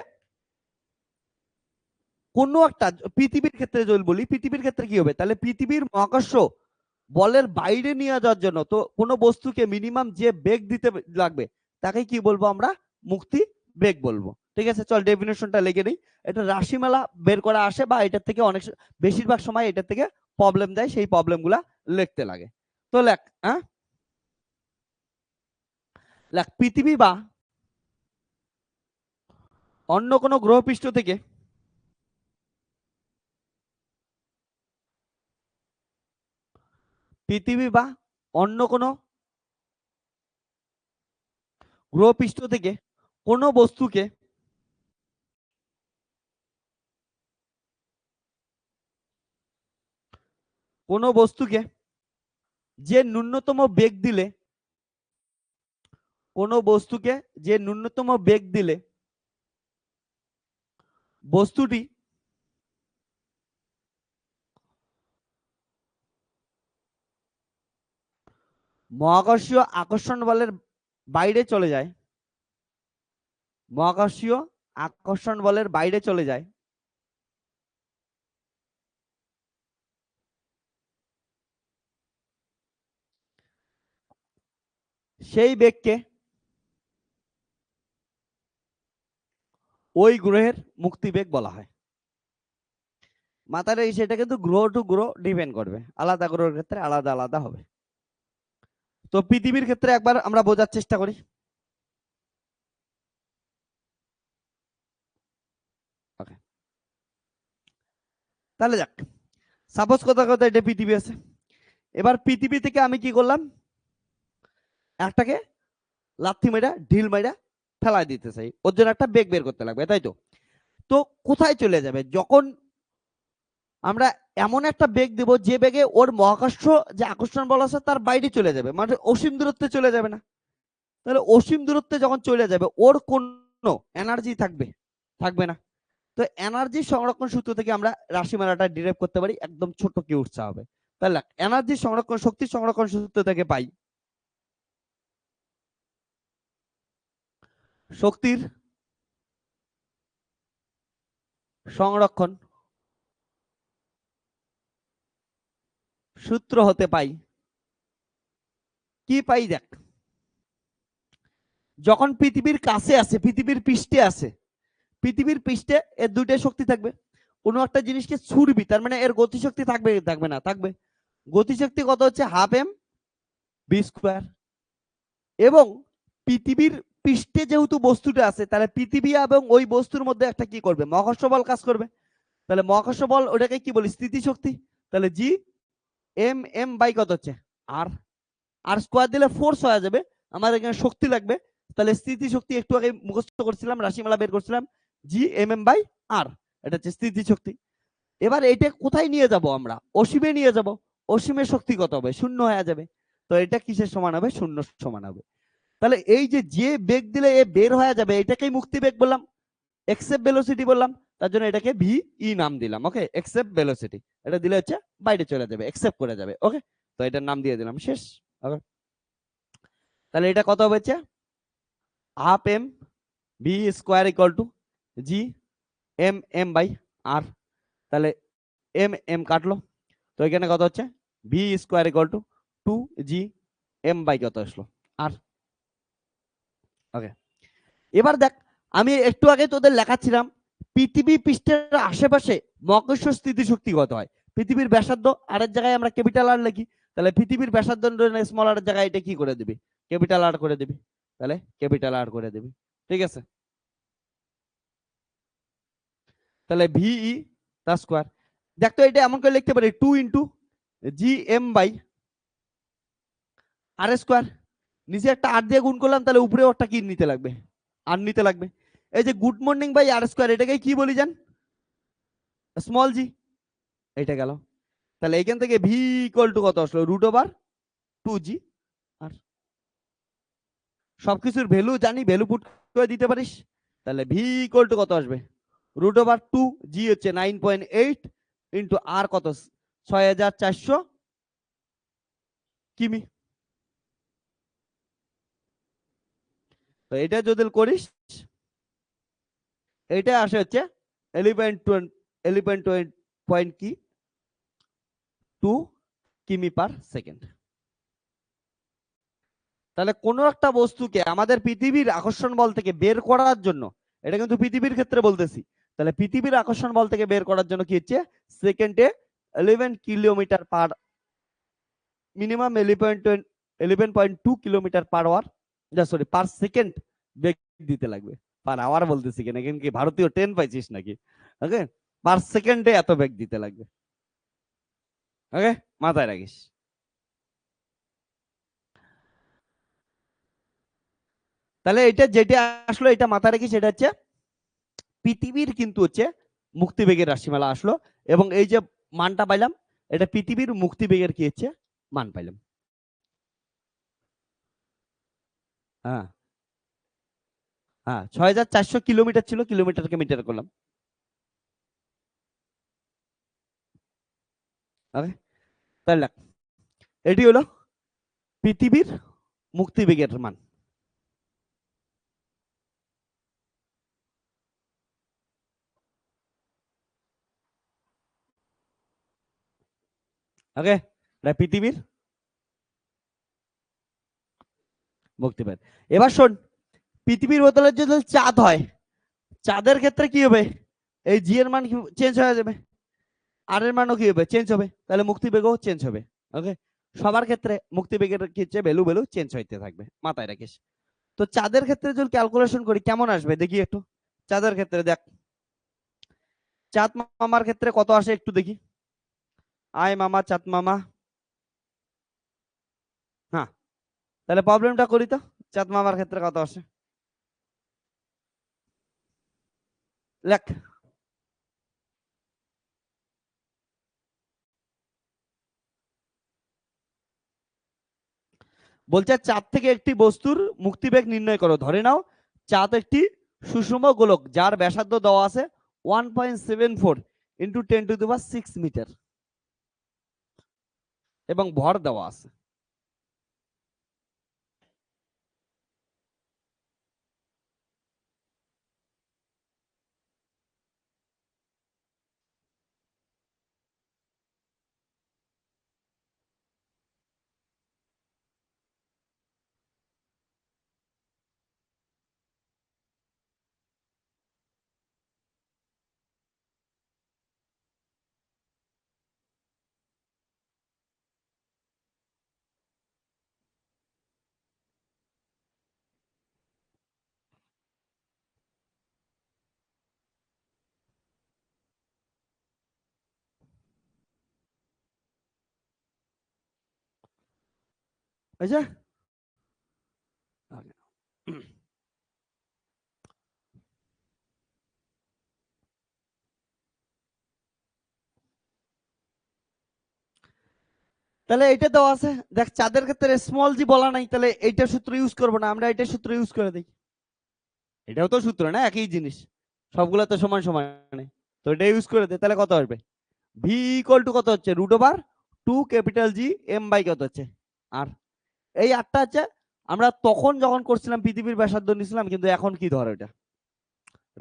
কোনো একটা পৃথিবীর ক্ষেত্রে যদি বলি, পৃথিবীর ক্ষেত্রে কি হবে, তাহলে পৃথিবীর মহাকর্ষ বলের বাইরে নিয়ে যাওয়ার জন্য তো কোনো বস্তুকে মিনিমাম যে বেগ দিতে লাগবে, তাকে কি বলবো আমরা? মুক্তি বেগ বলবো, ঠিক আছে? চল ডেফিনেশনটা লিখে নিই। এটা রাশিমালা বের করা আসে, বা এটার থেকে অনেক বেশিরভাগ সময় এটার থেকে প্রবলেম দেয়, সেই প্রবলেম গুলা লিখতে লাগে। তো লেখ, হ্যাঁ লেখ, পৃথিবী বা অন্য কোনো গ্রহপৃষ্ঠ থেকে পৃথিবী বা অন্য কোনো গ্রহপৃষ্ঠ থেকে কোনো বস্তুকে কোনো বস্তুকে যে ন্যূনতম বেগ দিলে, কোনো বস্তুকে যে ন্যূনতম বেগ দিলে বস্তুটি মহাকর্ষীয় আকর্ষণ বলের বাইরে চলে যায়, মহাকর্ষীয় আকর্ষণ বলের বাইরে চলে যায়, সেই বেগকে ওই গ্রহের মুক্তিবেগ বলা হয়। মাথার এই সেটা কিন্তু গ্রহ টু গ্রহ ডিপেন্ড করবে, আলাদা গ্রহের ক্ষেত্রে আলাদা আলাদা হবে। তো পৃথিবীর ক্ষেত্রে একবার আমরা বোঝার চেষ্টা করি। ওকে, তাহলে যাক, সাপোজ কথা এটা পৃথিবী আছে। এবার পৃথিবী থেকে আমি কি করলাম, একটাকে লাথি মেরা ঢিল মেরা ফেলাই দিতে চাই, ওর জন্য একটা বেগ বের করতে লাগবে, তাই তো? তো কোথায় চলে যাবে, যখন আমরা এমন একটা বেগ দেব যে বেগে ওর মহাকর্ষ যে আকর্ষণ বল আছে তার বাইরে চলে যাবে, মানে অসীম দূরত্বে চলে যাবে না। তাহলে অসীম দূরত্বে যখন চলে যাবে ওর কোনো এনার্জি থাকবে থাকবে না। তো এনার্জি সংরক্ষণ সূত্র থেকে আমরা রাশিমালাটা ডিরাইভ করতে পারি, একদম ছোট কি উৎসাহ হবে। তাহলে এনার্জি সংরক্ষণ শক্তি সংরক্ষণ সূত্র থেকে পাই শক্তির সংরক্ষণ সূত্র হতে পাই কি পাই, দেখ যখন পৃথিবীর কাছে আছে, পৃথিবীর পৃষ্ঠে আছে, পৃথিবীর পৃষ্ঠে এর দুইটাই শক্তি থাকবে। কোনো একটা জিনিসকে ছুড়বি, তার মানে এর গতিশক্তি থাকবে থাকবে না, থাকবে। গতিশক্তি কত হচ্ছে হাফ এম বি স্কোয়ার। এবং পৃথিবীর পৃষ্ঠে যেহেতু বস্তুটা আছে, তাহলে পৃথিবী এবং ওই বস্তুর মধ্যে একটা কি করবে, মহাকর্ষ বল কাজ করবে। তাহলে মহাকর্ষ বল ওটাকে কি বলি, স্থিতিশক্তি। তাহলে জি এম এম বাই কত হচ্ছে আর, আর স্কোয়ার দিলে ফোর্স হয়ে যাবে, আমাদের এখানে শক্তি লাগবে। তাহলে স্থিতিশক্তি একটু আগে মুখস্থ করছিলাম, রাশিমালা বের করছিলাম, জি এম এম বাই আর, এটা হচ্ছে স্থিতিশক্তি। এবার এটা কোথায় নিয়ে যাব আমরা, অসীমে নিয়ে যাব। অসীমের শক্তি কত হবে, শূন্য হয়ে যাবে। তো এটা কিসের সমান হবে, শূন্য সমান হবে। তাহলে এই যে বেগ দিলে এ বের হয়ে যাবে, এটাকেই মুক্তি বেগ বললাম, এক্সেপ্ট ভেলোসিটি বললাম। তার জন্য এটাকে ভি ই নাম দিলাম। ওকে, এক্সেপ্ট ভেলোসিটি, এটা দিলে হচ্ছে বাইরে চলে যাবে, এক্সেপ্ট করে যাবে। ওকে, তো এটার নাম দিয়ে দিলাম, শেষ। ওকে, তাহলে এটা কত হচ্ছে half M V square equal to G M M by R. তাহলে এম এম কাটলো, তো এখানে কত হচ্ছে V square equal to 2 G M by কত আসলো আর। ওকে, এবার দেখ আমি একটু আগে তোদের লেখাচ্ছিলাম পৃথিবী পৃষ্ঠের আশেপাশে মহাকর্ষ স্থিতিশক্তি কত হয়। পৃথিবীর ব্যাসার্ধ আরেক জায়গায় আমরা ক্যাপিটাল আর লিখি, তাহলে পৃথিবীর ব্যাসার্ধ স্মল আর জায়গায় এটা কি করে দিবি, ক্যাপিটাল আর করে দিবি। তাহলে ক্যাপিটাল আর করে দিবি, ঠিক আছে। তাহলে ভিই তার স্কোয়ার, দেখ তো এটা এমন করে লিখতে পারি 2 × G M by R square. নিচে একটা আর দিয়ে গুণ করলাম, তাহলে উপরে ওরটা কি নিতে লাগবে, আর নিতে লাগবে। এই যে good morning by R square, এটাকে কি বলি জান, স্মল জি। এটা গেল, তাহলে এখান থেকে ভি ইকুয়াল টু কত আসলো, √2 জি আর। সবকিছুর ভ্যালু জানি, ভ্যালু পুট করে দিতে পারিস। তাহলে ভি ইকুয়াল টু কত আসবে, √2 জি হচ্ছে 9.8 ইন্টু আর কত 6400 কিমি। তো এটা যদি করিস, এটা আসে হচ্ছে 11.2 কিমি পার সেকেন্ড। তাহলে কোনো একটা বস্তুকে আমাদের পৃথিবীর আকর্ষণ বল থেকে বের করার জন্য, এটা কিন্তু পৃথিবীর ক্ষেত্রে বলতেছি, তাহলে পৃথিবীর আকর্ষণ বল থেকে বের করার জন্য কি হচ্ছে সেকেন্ডে 11 kilometre per, minimum 11.2 kilometre per hour, sorry per second বেগ দিতে লাগবে। পার আওয়ার বলতেছি কেন, এখানে কি ভারতীয় ট্রেন পাইছিস নাকি? ওকে, পার সেকেন্ডে এত বেগ দিতে লাগবে। ওকে, মাথায় রাখিস। তাহলে এটা যেটা আসলো এটা মাথায় রাখিস, এটা হচ্ছে পৃথিবীর কিন্তু হচ্ছে মুক্তিবেগের রাশিমালা আসলো, এবং এই যে মানটা পাইলাম এটা পৃথিবীর মুক্তিবেগের কি হচ্ছে মান পাইলাম। হ্যাঁ হ্যাঁ, 6400 কিলোমিটার ছিল, কিলোমিটারকে মিটার করলাম। ওকে, তাহলে এটি হলো পৃথিবীর মুক্তিবেগের মান। ওকে, পৃথিবীর মুক্তিবেগ। এবার শোন, পৃথিবীর বদলে যদি চাঁদ হয়, চাঁদের ক্ষেত্রে কি হবে, এই জি এর মান চেঞ্জ হয়ে যাবে, আর এর মানও কি হবে চেঞ্জ হবে, তাহলে মুক্তিবেগও চেঞ্জ হবে। ওকে, সবার ক্ষেত্রে মুক্তিবেগের কি হচ্ছে ভ্যালু ভ্যালু চেঞ্জ হইতে থাকবে, মাথায় রাখিস। তো চাঁদের ক্ষেত্রে যদি ক্যালকুলেশন করি কেমন আসবে দেখি একটু। চাঁদের ক্ষেত্রে দেখ, চাঁদ মামার ক্ষেত্রে কত আসে একটু দেখি। আয় মামা চাঁদ মামা। হ্যাঁ, তাহলে প্রবলেমটা করি তো, চাঁদ মামার ক্ষেত্রে কত আসে লেখ। বলছে চাঁদ থেকে একটি বস্তুর মুক্তিবেগ নির্ণয় করো। ধরে নাও চাঁদ একটি সুষম গোলক যার ব্যাসার্ধ দেওয়া আছে 1.74 ইন্টু 10⁶ মিটার এবং ভর দেওয়া আছে। বুঝছে? তাহলে এটা দেওয়া আছে। দেখ চাঁদের ক্ষেত্রে স্মল জি বলা নাই, তাহলে এইটা সূত্র ইউজ করবো না, আমরা এটা সূত্র ইউজ করে দিই। এটাও তো সূত্র না, একই জিনিস, সবগুলো তো সমান সমান। তো এটা ইউজ করে দে, তাহলে কত আসবে? ভি ইকুয়াল টু কত হচ্ছে √2 G m বাই কত হচ্ছে আর। এই আটটা হচ্ছে আমরা তখন যখন করছিলাম পৃথিবীর ব্যাসার্ধ নিছিলাম, কিন্তু এখন কি ধর এটা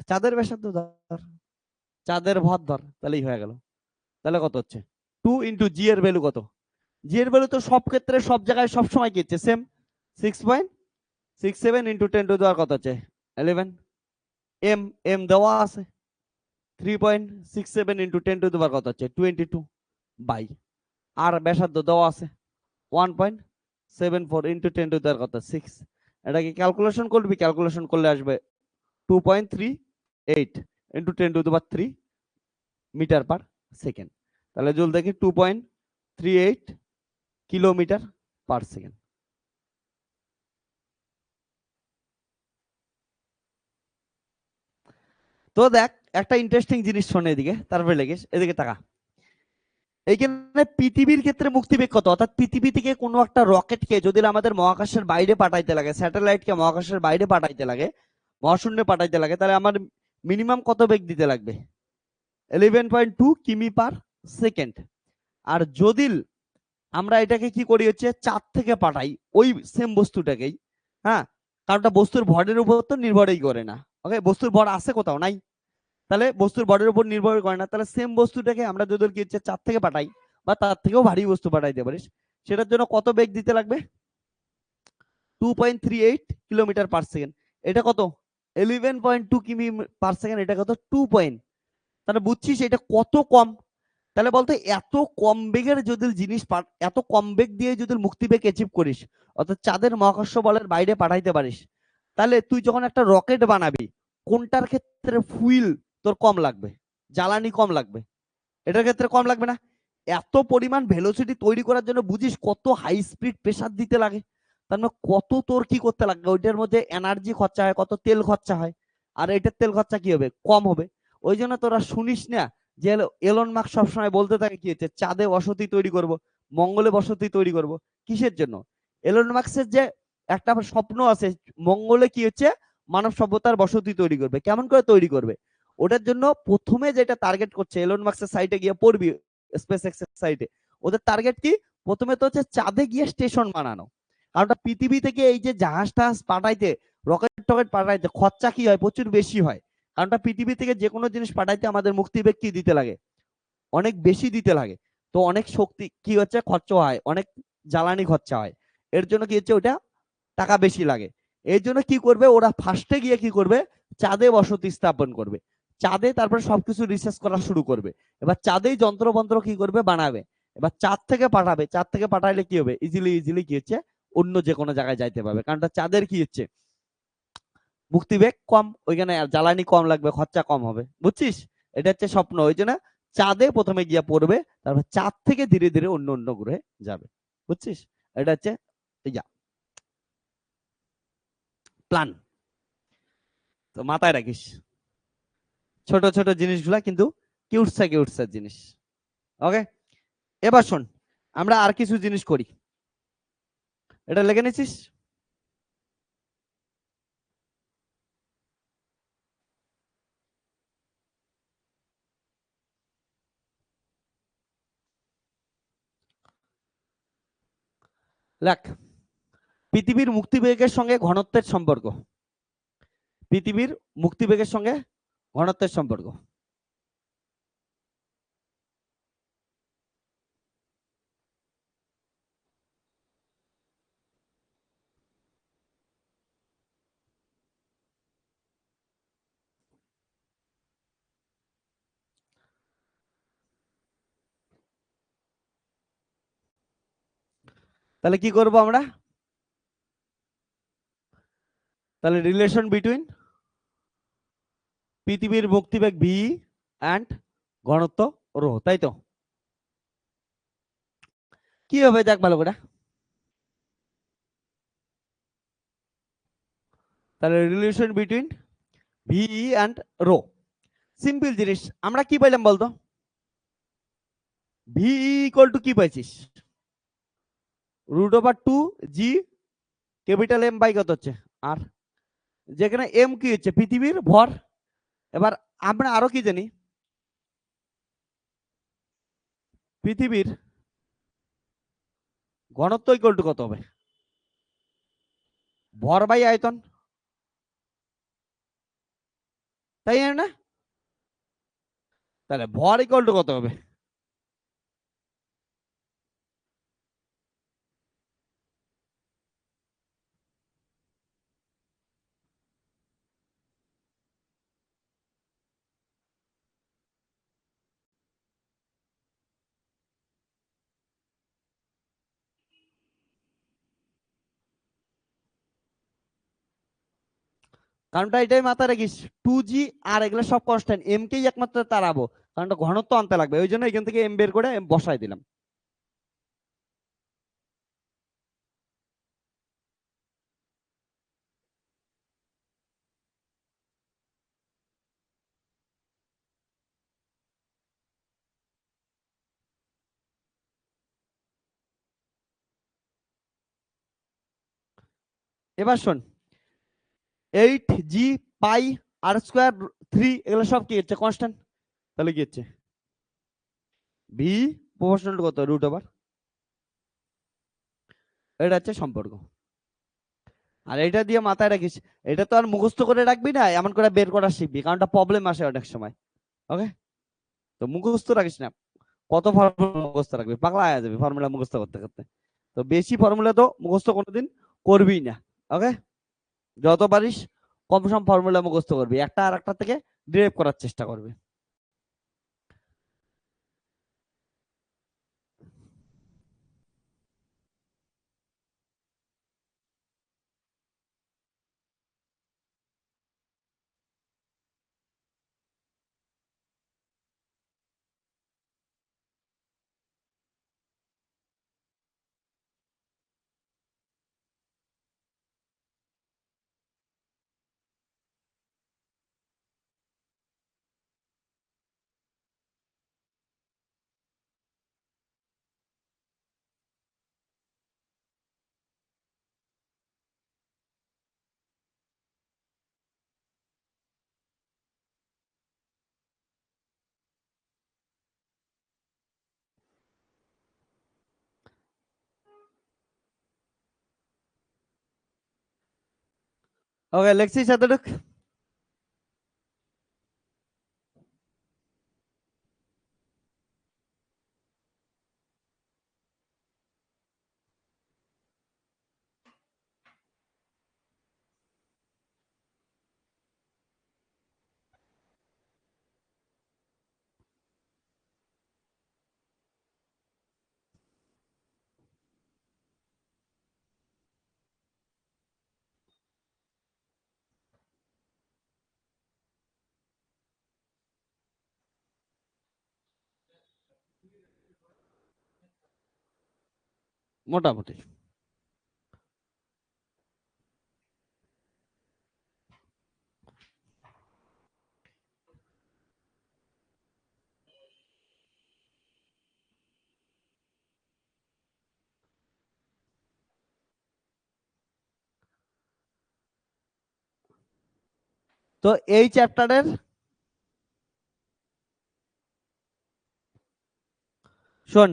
চাঁদের ব্যাসার্ধ ধর, চাঁদের ভর ধর, তাহলেই হয়ে গেল। তাহলে কত হচ্ছে 2 × G এর ভ্যালু কত? জি এর ভ্যালু তো সব ক্ষেত্রে সব জায়গায় সব সময় কি হচ্ছে সেম, 6.67 × 10⁻⁴ কত হচ্ছে 11। এম এম দেওয়া আছে 3.67 × 10⁻⁴ কত হচ্ছে 22 বাই আর ব্যাসার্ধ দেওয়া আছে 1.74 × 10⁻⁴ কত 6। এটাকে ক্যালকুলেশন করবি, ক্যালকুলেশন করলে আসবে 2.38 × 10⁻³ মিটার পার সেকেন্ড। তাহলে জল দেখি 2.38 কিলোমিটার পার সেকেন্ড। তো দেখ একটা ইন্টারেস্টিং জিনিস শোনে, এদিকে তারপরে লেগেস, এদিকে টাকা। এইখানে পৃথিবীর ক্ষেত্রে মুক্তিবেগ কত, অর্থাৎ পৃথিবী থেকে কোনো একটা রকেটকে যদি আমাদের মহাকাশের বাইরে পাঠাইতে লাগে, স্যাটেলাইটকে মহাকাশের বাইরে পাঠাইতে লাগে, মহাশূন্যে পাঠাইতে লাগে, তাহলে আমার মিনিমাম কত বেগ দিতে লাগবে 11.2 কিমি পার সেকেন্ড। আর যদি আমরা এটাকে কি করি হচ্ছে চাঁদ থেকে পাঠাই ওই সেম বস্তুটাকেই, হ্যাঁ, কারণটা বস্তুর ভরের উপর তো নির্ভরই করে না, ওকে, বস্তুর ভর আছে কোথাও নাই, তাহলে বস্তুর ভরের উপর নির্ভর করে না, তাহলে সেম বস্তুটাকে আমরা যদি কি হচ্ছে চাঁদ থেকে পাঠাই বা তার থেকেও ভারী বস্তু পাঠাইতে পারিস, সেটার জন্য কত বেগ দিতে লাগবে 2.38 কিলোমিটার পার সেকেন্ড। এটা কত 11.2 কিমি পার সেকেন্ড, এটা কত 2 পয়েন্ট। তাহলে বুঝছিস এটা কত কম। তাহলে বলতো এত কম বেগের যদি জিনিস এত কম বেগ দিয়ে যদি মুক্তিবেগ অ্যাচিভ করিস, অর্থাৎ চাঁদের মহাকর্ষ বলের বাইরে পাঠাইতে পারিস, তাহলে তুই যখন একটা রকেট বানাবি কোনটার ক্ষেত্রে ফুয়েল তোর কম লাগবে, জ্বালানি কম লাগবে, এটার ক্ষেত্রে কম লাগবে না? এত পরিমাণ ভেলোসিটি তৈরি করার জন্য বুঝিস কত হাই স্পিড প্রেসার দিতে লাগে, তার মানে কত তোর কি করতে লাগবে, ওইটার মধ্যে এনার্জি খরচা হয়, কত তেল খরচা হয়, আর এটার তেল খরচা কি হবে কম হবে। ওই জন্য তোরা শুনিস না যে এলন মাস্ক সবসময় বলতে থাকে কি হচ্ছে চাঁদে বসতি তৈরি করব, মঙ্গলে বসতি তৈরি করব। কিসের জন্য? এলন মাস্কের যে একটা স্বপ্ন আছে মঙ্গলে কি হচ্ছে মানব সভ্যতার বসতি তৈরি করবে। কেমন করে তৈরি করবে? ওটার জন্য প্রথমে যেটা টার্গেট করছে, এলন মাস্কের সাইটে গিয়ে পড়বি, স্পেস এক্সের সাইটে, ওদের টার্গেট কি প্রথমে তো হচ্ছে চাঁদে গিয়ে স্টেশন বানানো। কারণ পৃথিবী থেকে এই যে জাহাজ টাহাজ পাঠাইতে, রকেট টকেট পাঠাইতে খরচা কি হয় প্রচুর বেশি হয়, কারণটা পৃথিবী থেকে যে কোনো জিনিস পাঠাইতে আমাদের মুক্তিবেগ কি দিতে লাগে অনেক বেশি দিতে লাগে, তো অনেক শক্তি কি হচ্ছে খরচা হয়, অনেক জ্বালানি খরচা হয়, এর জন্য কি হচ্ছে ওটা টাকা বেশি লাগে। এর জন্য কি করবে ওরা ফার্স্টে গিয়ে কি করবে চাঁদে বসতি স্থাপন করবে, চাঁদে তারপরে সবকিছু রিসার্চ করা শুরু করবে, এবার চাঁদেই যন্ত্রমন্ত্র কি করবে বানাবে, এবার চাঁদ থেকে পাঠাবে, চাঁদ থেকে পাঠাইলে কি হবে ইজিলি ইজিলি কি হচ্ছে অন্য যে কোনো জায়গায় যাইতে পারবে, কারণ চাঁদের কি হচ্ছে মুক্তিবেগ কম, ওইখানে জ্বালানি কম লাগবে, খরচা কম হবে, বুঝছিস? এটা হচ্ছে স্বপ্ন, ওই জন্য চাঁদে প্রথমে গিয়া পড়বে, তারপর চাঁদ থেকে ধীরে ধীরে অন্য অন্য গ্রহে যাবে, বুঝছিস? এটা হচ্ছে ইয়া প্ল্যান। তো মাথায় রাখিস ছোট ছোট জিনিসগুলা কিন্তু কিউটসা কিউটসা জিনিস। ওকে, এবার শোন, আমরা আর কিছু জিনিস করি, এটা লেগে নিছিস? দেখ, পৃথিবীর মুক্তিবেগের সঙ্গে ঘনত্বের সম্পর্ক, পৃথিবীর মুক্তিবেগের সঙ্গে ঘনত্বের সম্পর্ক। তাহলে কি করব আমরা? তাহলে রিলেশন বিটুইন পৃথিবীর মুক্তিবেগ ভি অ্যান্ড ঘনত্ব রো, তাই তো? কি হবে দেখ ভালো করে। তাহলে relation between V and rho, simple জিনিস, আমরা কি পাইলাম বলতো? ভি ইকুয়াল টু কি পাইছিস? √2 জি ক্যাপিটাল এম বাই কত হচ্ছে আর, যেখানে এম কি হচ্ছে পৃথিবীর ভর। এবার আমরা আরো কি জানি, পৃথিবীর ঘনত্ব ইকুয়াল টু কত হবে? ভর বাই আয়তন, তাই না? তাহলে ভর ইকুয়াল টু কত হবে? কারণটা এটাই মাথায় রাখিস, 2 জি আর এগুলো সব কনস্ট্যান্ট, এম কেই একমাত্র তাড়াবো, কারণটা ঘনত্ব আনতে লাগবে, ওই জন্য এখান থেকে এম বের করে এম বসাই দিলাম। এবার শোন, 8 জি পাই r²3 এগুলো সব কি হচ্ছে কনস্ট্যান্ট, তাহলে কি হচ্ছে ভি প্রপোর্শনাল টু কত √, এটা হচ্ছে সম্পর্ক। আর এটা দিয়ে মাথায় রাখিস, এটা তো আর মুখস্থ করে রাখবি না, এমন করে বের করা শিখবি, কারণটা প্রবলেম আসে অনেক সময়। ওকে, তো মুখস্থ রাখিস না, কত ফর্মুলা মুখস্থ রাখবি, পাগলা হয়ে যাবে ফর্মুলা মুখস্থ করতে করতে। তো বেশি ফর্মুলা তো মুখস্থ কোনোদিন করবি না। ওকে, যত পারিস কম সম ফর্মুলা মুখস্থ করবি, একটা আর একটা থেকে ডিরাইভ করার চেষ্টা করবি। ওকে, লেখছিস এতটুক? মোটামুটি। তো এই চ্যাপ্টারের শোন,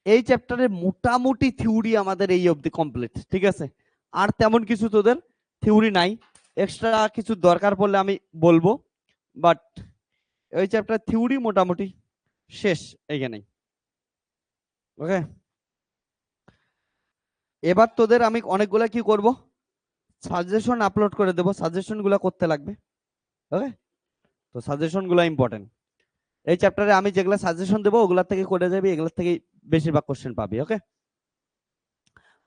এই চ্যাপ্টারের মোটামুটি থিওরি আমাদের এই অবধি কমপ্লিট, ঠিক আছে? আর তেমন কিছু তোদের থিওরি নাই, এক্সট্রা কিছু দরকার পড়লে আমি বলবো, বাট এই চ্যাপ্টার থিওরি মোটামুটি শেষ এইখানেই। ওকে, এবার তোদের আমি অনেকগুলা কি করব, সাজেশন আপলোড করে দেবো, সাজেশন গুলা করতে লাগবে। ওকে, তো সাজেশন গুলা ইম্পর্টেন্ট। এই চ্যাপ্টারে আমি যেগুলা সাজেশন দেবো ওগুলা থেকে করে যাবি, এগুলা থেকে বেশিরভাগ কোশ্চেন পাবি। ওকে,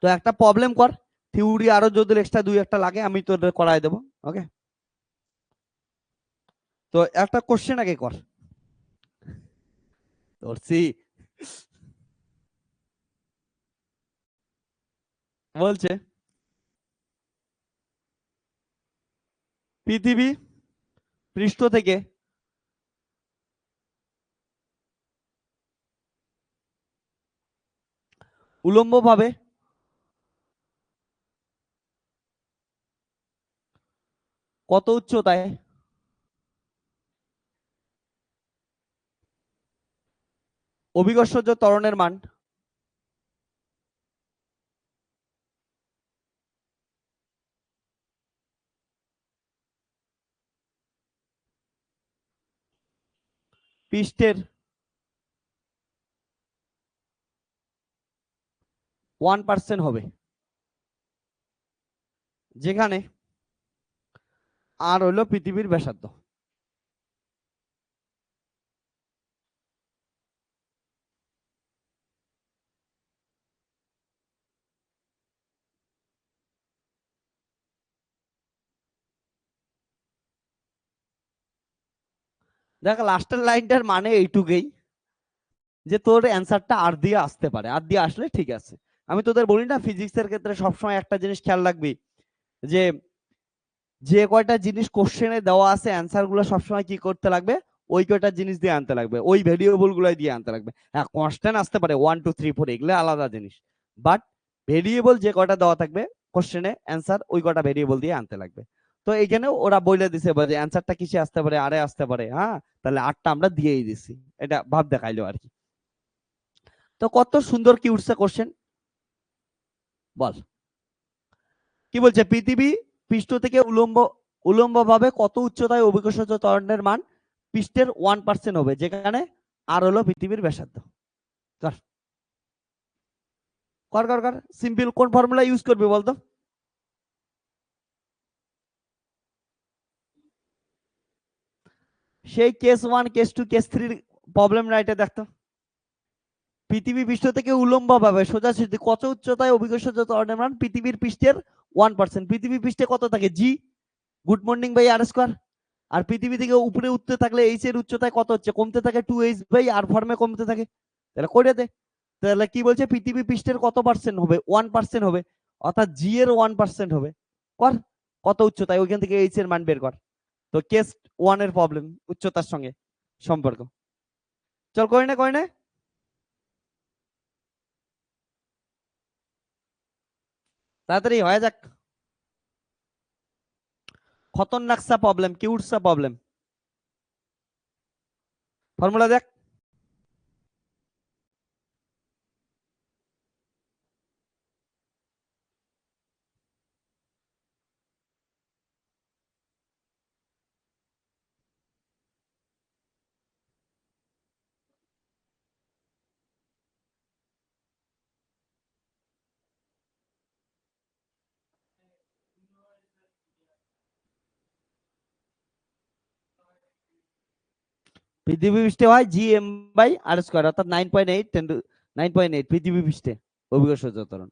তো একটা প্রবলেম কর, থিওরি আরো যদি এক্সট্রা দুই একটা লাগে আমি তোদের করাই দেবো। ওকে, তো একটা কোশ্চেন আগে কর। ধরছি, বলছে পৃথিবী পৃষ্ঠ থেকে উলম্বভাবে কত উচ্চতায় অভিকর্ষজ ত্বরণের মান পৃষ্ঠের 1% হবে, যেখানে আর হলো পৃথিবীর ব্যাসার্ধ। দেখ, লাস্টের লাইনটার মানে এইটুকুই যে তোর অ্যান্সারটা আর দিয়ে আসতে পারে, আর দিয়ে আসলে ঠিক আছে। আমি তোদের বলি না, ফিজিক্সের ক্ষেত্রে সবসময় একটা জিনিস খেয়াল রাখবি, যে যে কয়টা জিনিস কোশ্চেনে দেওয়া আছে অ্যান্সার গুলো সবসময় কি করতে লাগবে, ওই কয়টা জিনিস দিয়ে আনতে লাগবে, ওই ভেরিয়েবল গুলাই দিয়ে আনতে লাগবে। হ্যাঁ, কনস্ট্যান্ট আসতে পারে 1 2 3 4, এগুলো আলাদা জিনিস, বাট ভেরিয়েবল যে কয়টা দেওয়া থাকবে কোশ্চেনে অ্যান্সার ওই কয়টা ভেরিয়েবল দিয়ে আনতে লাগবে। তো এইখানেও ওরা বলে দিছে যে অ্যান্সারটা কিসে আসতে পারে, আরে আসতে পারে। হ্যাঁ, তাহলে আটটা আমরা দিয়েই দিছি, এটা ভাব দেখাইলো আর কি। তো কত সুন্দর কি উঠছে কোশ্চেন, বল। কি বলছে, পৃথিবী পৃষ্ঠ থেকে উলম্ব ভাবে কত উচ্চতায় অভিকর্ষজ ত্বরণের মান পৃষ্ঠের 1% হবে, যেখানে আর হলো পৃথিবীর ব্যাসার্ধ। কর কর কর কর, সিম্পল কোন ফর্মুলা ইউজ করবি বলতো? সেই কেস 1 কেস 2 কেস 3 প্রবলেম রাইটে দেখতো। পৃথিবী পৃষ্ঠ থেকে উলম্ব ভাবে সোজাসুজি কত উচ্চতায় অভিকর্ষজ ত্বরণের মান পৃথিবীর পৃষ্ঠের 1%, পৃথিবী পৃষ্ঠে কত থাকে, G good morning by R square. আর পৃথিবী থেকে উপরে উঠতে থাকলে এইচ এর উচ্চতায় কত হচ্ছে, কমতে থাকে 2h বাই আর ফর্মে কমতে থাকে। তাহলে করে দে। তাহলে কি বলছে, পৃথিবী পৃষ্ঠের কত পার্সেন্ট হবে, 1% হবে, অর্থাৎ জি এর 1% হবে। কর, কত উচ্চতায়, ওইখান থেকে এইচ এর মান বের কর। তো কেস 1 এর প্রবলেম, উচ্চতার সঙ্গে সম্পর্ক। চল করে নে করে নে, তাড়াতাড়ি হয়ে যাক। খতরনাক সা প্রবলেম, কিউট সা প্রবলেম। ফর্মুলা দেখ। পৃথিবী পৃষ্ঠে হয় G M by R square, অর্থাৎ 9.8 9.8 পৃথিবী পৃষ্ঠে অভিকর্ষজ ত্বরণ।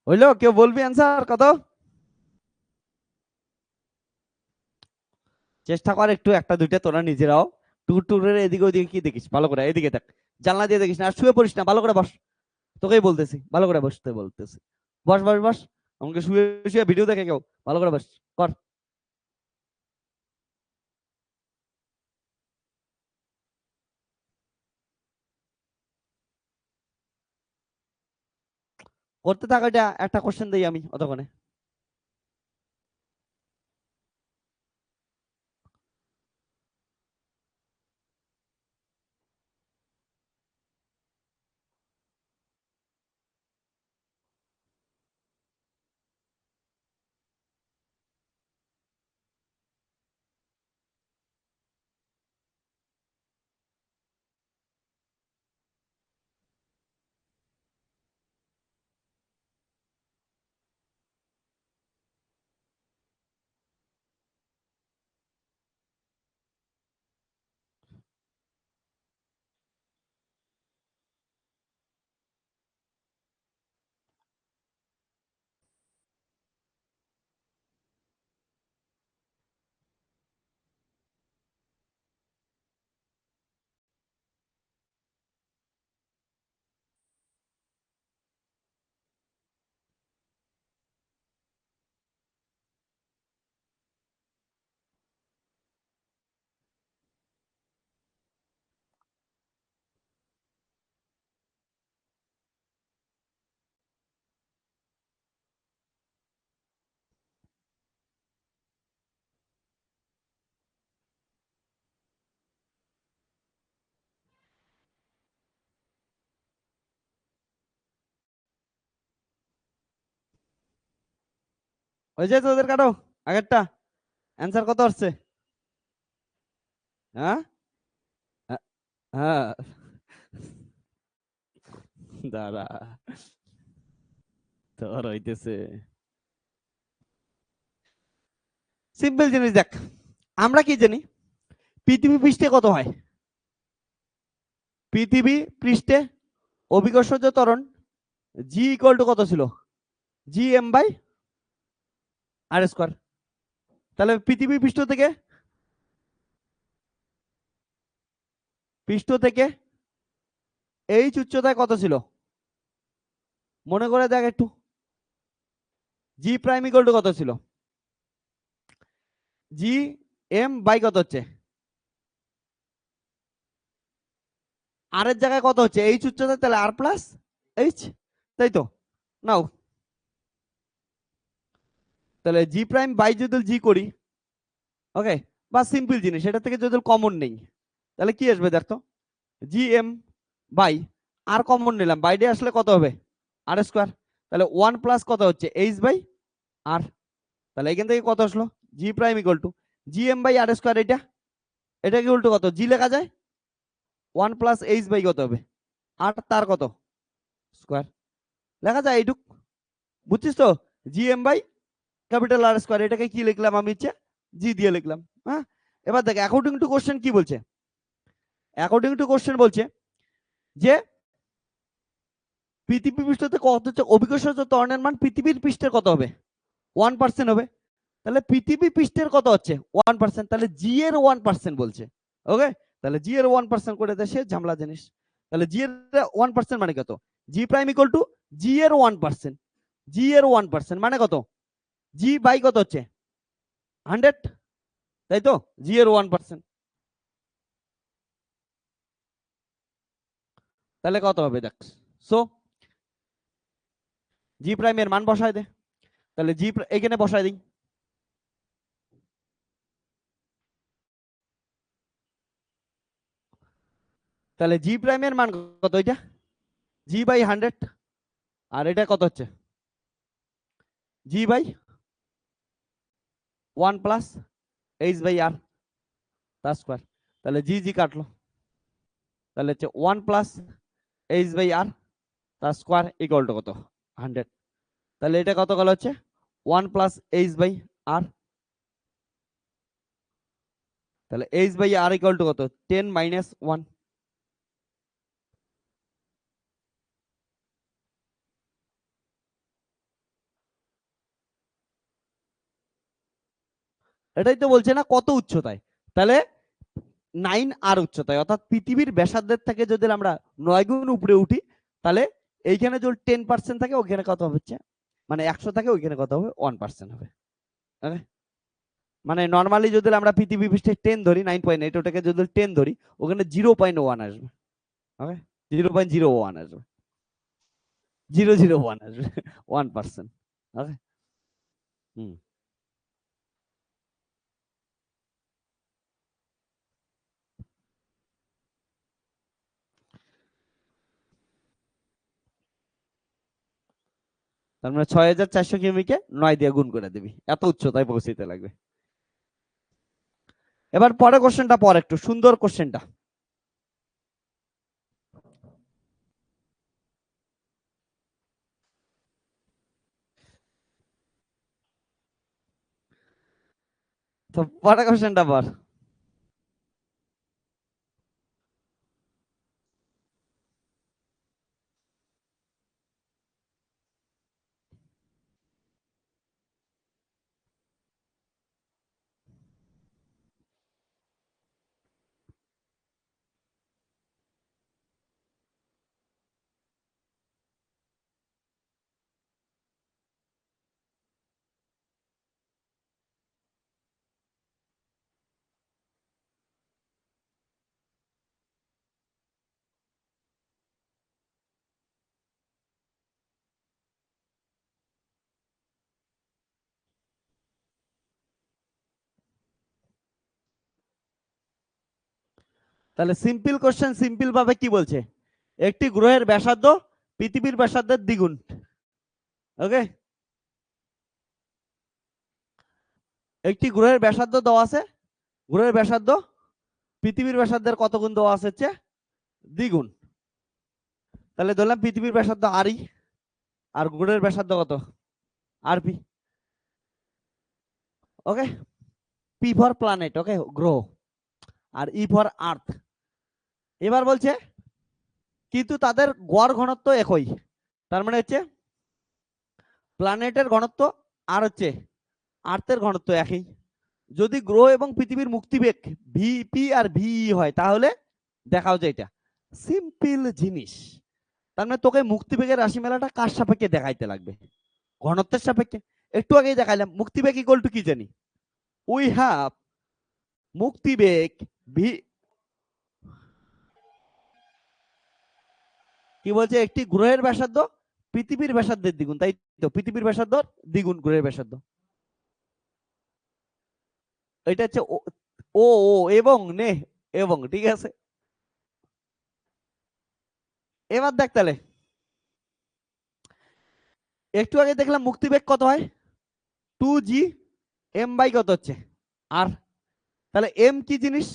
হইলো? কেউ বলবি অ্যান্সার কত? চেষ্টা কর একটু, একটা দুইটা তোরা নিজেরাও। টুর টুরের এদিকে ওইদিকে কি দেখিস? ভালো করে এদিকে দেখ, জানলা দিয়ে দেখিস না, আর শুয়ে পড়িস না, ভালো করে বস। তোকেই বলতেছি ভালো করে বসতে বলতেছি। বস বস বস। আমাকে শুয়ে শুয়ে ভিডিও দেখে কেউ? ভালো করে বস। কর। করতে থাক, এটা একটা কোশ্চেন দিই আমি অতক্ষণে। ওই যে তোদের কাটো আগেরটা, অ্যান্সার কত আসছে? হ্যাঁ হ্যাঁ। দাঁড়া, তোর হইতেছে সিম্পল জিনিস দেখ। আমরা কি জানি পৃথিবী পৃষ্ঠে কত হয়? পৃথিবী পৃষ্ঠে অভিকর্ষজ ত্বরণ জি ইকুয়াল টু কত ছিল? G M by R square. তাহলে পৃথিবী পৃষ্ঠ থেকে এইচ উচ্চতায় কত ছিল? মনে করে দেখ একটু। জি প্রাইম ইকুয়াল টু কত ছিল? জি এম বাই কত হচ্ছে? আর এর জায়গায় কত হচ্ছে? এইচ উচ্চতা, তাহলে আর প্লাস এইচ, তাই তো? নাও, তাহলে জি প্রাইম বাই যদি জি করি, ওকে, বা সিম্পল জিনিস, এটা থেকে যদি কমন নেই তাহলে কি আসবে দেখতো? G M by R common নিলাম, বাইরে আসলে কত হবে? R square. তাহলে ওয়ান প্লাস কত হচ্ছে? H by R. তাহলে এখান থেকে কত আসলো? G prime equal to G M by R square. এটা কি উল্টো কত? জি লেখা যায়, ওয়ান প্লাস এইচ বাই কত হবে? আর তার কত স্কোয়ার লেখা যায় এইটুক। বুঝছিস তো? G M by capital R square, এটাকে কি লিখলাম আমি? ইচ্ছে জি দিয়ে লিখলাম। হ্যাঁ, এবার দেখ অ্যাকর্ডিং টু কোশ্চেন কি বলছে। অ্যাকর্ডিং টু কোশ্চেন বলছে যে পৃথিবী পৃষ্ঠতে কত হচ্ছে অভিকর্ষজ ত্বরণের মান পৃথিবীর পৃষ্ঠের কত হবে? 1% হবে। তাহলে পৃথিবী পৃষ্ঠের কত হচ্ছে? 1%। তাহলে জি এর 1% বলছে। ওকে, তাহলে জি এর 1% করে দেয়, সে ঝামলা জিনিস। তাহলে জি এর 1% মানে কত? জি প্রাইম ইকুয়াল টু জি এর 1%। জি এর 1% মানে কত? জি বাই কত হচ্ছে? 100, তাই তো? জি এর 1%, তাহলে কত হবে দেখ। সো জি প্রাইম এর মান বসায় দে। তাহলে জি এখানে বসায় দিই। তাহলে জি প্রাইম এর মান কত? এটা জি বাই 100, আর এটা কত হচ্ছে? জি বাই 1 প্লাস এইচ বাই আর তার স্কোয়ার। তাহলে জি জি কাটলো, তাহলে হচ্ছে 1 প্লাস এইচ বাই আর তার স্কোয়ার ইকুয়াল টু কত? 100। তাহলে এটা কত গেল হচ্ছে 1 প্লাস এইচ বাই আর। তাহলে H by R equal to কত? 10 মাইনাস 1। এটাই তো বলছে না কত উচ্চতায়, তাহলে 9 আর উচ্চতায়, অর্থাৎ পৃথিবীর ব্যাসার্ধের থেকে যদি আমরা 9 গুণ উপরে উঠি, তাহলে এইখানে যদি 10% থাকে ওইখানে কত হচ্ছে, মানে 100 থাকে ওইখানে কত হবে 1% হবে। ওকে, মানে নর্মালি যদি আমরা পৃথিবী পৃষ্ঠে 10 ধরি 9.8, ওটাকে যদি 10 ধরি ওখানে 0.1 আসবে। ওকে, 0.01 আসবে, 001 আসবে, 1%। ওকে, হুম। তার মানে 6400 কিমিকে 9 দিয়ে গুণ করে দিবি, এত উচ্চতায় পৌঁছতে লাগবে। এবার পরের কোশ্চেনটা পর, একটু সুন্দর কোশ্চেনটা। তো পরের কোশ্চেনটা পর। তাহলে সিম্পল কোশ্চেন, সিম্পল ভাবে কি বলছে, একটি গ্রহের ব্যাসার্ধ পৃথিবীর ব্যাসার্ধের দ্বিগুণ। ওকে, একটি গ্রহের ব্যাসার্ধ দেওয়া আছে, গ্রহের ব্যাসার্ধ পৃথিবীর ব্যাসার্ধের কত গুণ দেওয়া আছে, হচ্ছে দ্বিগুণ। তাহলে ধরলাম পৃথিবীর ব্যাসার্ধ আর ই, আর গ্রহের ব্যাসার্ধ কত, R P. Okay, P for planet, okay গ্রহ, আর ই ফর আর্থ। এবার বলছে কিন্তু তাদের গড় ঘনত্ব একই, তার মানে হচ্ছে প্ল্যানেটের ঘনত্ব আর হচ্ছে আর্থের ঘনত্ব একই। যদি গ্রহ এবং পৃথিবীর মুক্তিবেগ ভিপি আর ভিই হয় তাহলে দেখাও যে এটা সিম্পল জিনিস। তার মানে তোকে মুক্তিবেগের রাশিমালাটা কার সাপেক্ষে দেখাইতে লাগবে, ঘনত্বের সাপেক্ষে। একটু আগেই দেখাইলাম মুক্তিবেগ ইকুয়াল টু কি জানি, উই হ্যাভ মুক্তিবেগ ভি, কি বলছে, একটি গ্রহের ব্যাসার্ধ পৃথিবীর ব্যাসার্ধের দ্বিগুণ, তাই তো পৃথিবীর ব্যাসার্ধ দ্বিগুণ গ্রহের ব্যাসার্ধ। এটা হচ্ছে ও, ও ও এবং নে, এবং ঠিক আছে। এবার দেখ তাহলে, একটু আগে দেখলাম মুক্তিবেগ কত হয় 2g, এম বাই কত হচ্ছে আর, তাহলে এম কি জিনিস,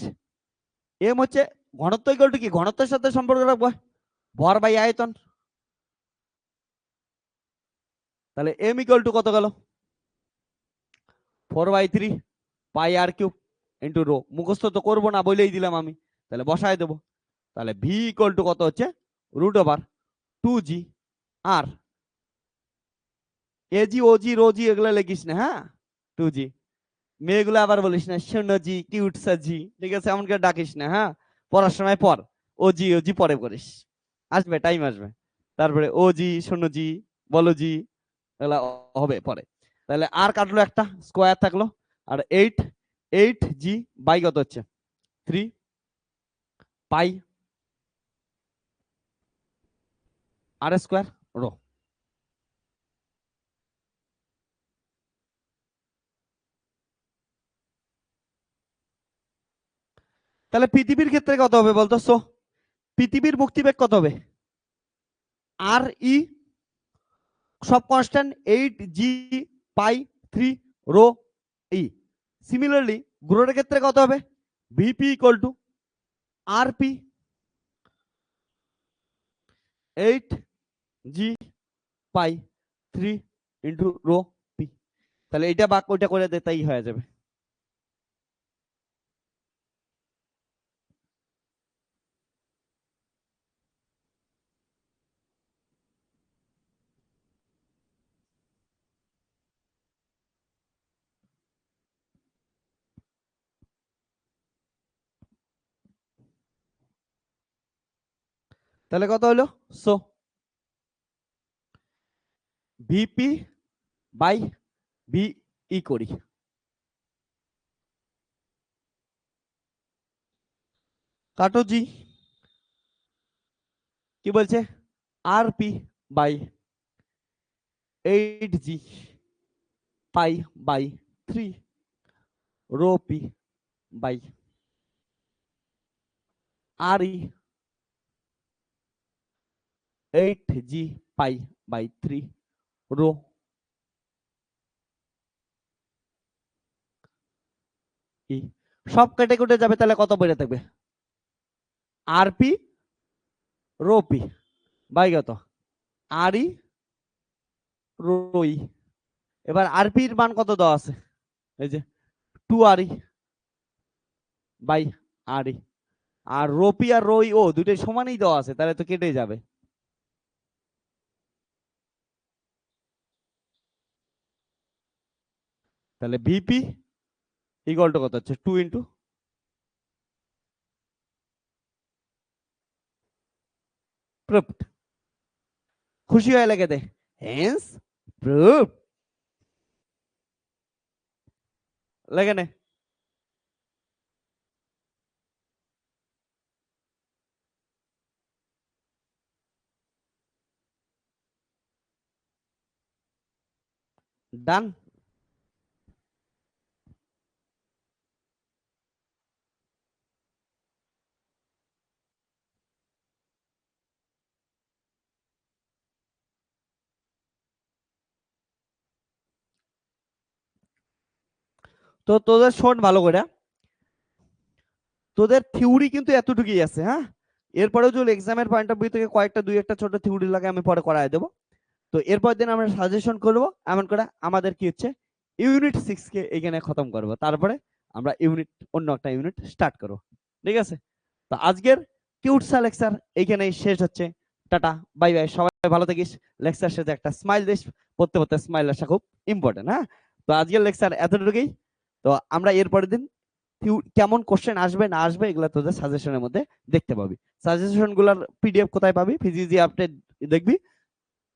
এম হচ্ছে ঘনত্ব ইকুয়াল টু কি, ঘনত্বের সাথে সম্পর্ক রাখবো ভর বাই আয়তন। তাহলে এম ইকুয়াল টু কত গেল 4/3 পাই আর কিউব ইন্টু রো, মুখস্থ তো করবো না বলেই দিলাম আমি, তাহলে বসায় দেবো। তাহলে ভি ইকুয়াল টু কত হচ্ছে √2g, আর এজি ওজি রোজি এগুলো লিখিস না, হ্যাঁ 2g, মেয়েগুলো আবার বলিস না সোনজি কিউট সাজি, ঠিক আছে, এমন করে ডাকিস না, হ্যাঁ পড়ার সময় পর, ওজি ওজি পরে করিস, আসবে টাইম আসবে, তারপরে ওজি সোনজি বলজি এগুলা হবে পরে। তাহলে আর কাটলো একটা স্কোয়ার থাকলো, আর 8 জি বাই কত হচ্ছে 3 পাই আর স্কোয়ার রো। তাহলে পৃথিবীর ক্ষেত্রে কত হবে বলতো, সো পৃথিবীর মুক্তিবেগ কত হবে আর ই, সব constant 8 G pi 3 rho E. Similarly গ্রহের ক্ষেত্রে কত হবে V P equal to R P 8 G pi 3 into rho P. তাহলে এইটা বাক ওইটা করে দে, তাই হয়ে যাবে। তাহলে কত হলো? সো ভিপি বাই ভিই করি, কাটো জি, কি বলছে? R P by 8G pi by 3 rho P by R E 8G pi by 3 rho E. সব কেটে কেটে যাবে, তাহলে কত বেড়ে থাকবে? R P rho P by কত? R E rho E. এবার আরপি এর মান কত দেওয়া আছে? এই যে 2 আর E by R E. R রোপি R rho ই ও দুটোই সমানই দেওয়া আছে, তাহলে তো কেটে যাবে। তাহলে ভিপি ইকুয়াল টু কত হচ্ছে? 2 ইন্টু, প্রুফড। খুশি হয়ে লেগে দে, হেন্স প্রুফ, লেগে নে। ডান। তো তোদের শোন ভালো করে, তোদের থিওরি কিন্তু এতটুকুই আছে, হ্যাঁ। এরপরেও যদি এক্সামের পয়েন্ট অফ ভিউ থেকে কয়েকটা দুই একটা ছোট থিওরি লাগে আমি পরে করায় দেবো। তো এরপর দিন আমরা সাজেশন করব, এমন করে আমাদের কি হচ্ছে ইউনিট 6 কে এখানে খতম করব, তারপরে আমরা অন্য একটা ইউনিট স্টার্ট করব। ঠিক আছে? তো আজকের কিউটসা লেকচার এইখানেই শেষ হচ্ছে। টাটা, বাই বাই, সবাই ভালো থাকিস। লেকচার শেষে একটা স্মাইল দিস, পড়তে পড়তে স্মাইল আসা খুব ইম্পর্টেন্ট, হ্যাঁ। তো আজকের লেকচার এতটুকুই। তো আমরা এরপরের দিন কেমন কোশ্চেন আসবে না আসবে এগুলো তোদের সাজেশনের মধ্যে দেখতে পাবি। সাজেশন গুলার পিডিএফ কোথায় পাবি? ফিজিজি আপডেট দেখবি,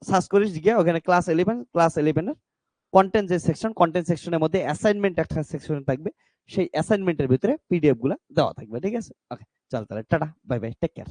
সার্চ করিস গিয়ে, ওখানে ক্লাস 11 এর কন্টেন্ট যে সেকশন, কন্টেন্ট সেকশনের মধ্যে অ্যাসাইনমেন্ট একটা সেকশন থাকবে, সেই অ্যাসাইনমেন্টের ভিতরে পিডিএফ গুলা দেওয়া থাকবে। ঠিক আছে? ওকে, চল তাহলে টাটা, বাই বাই, টেক কেয়ার।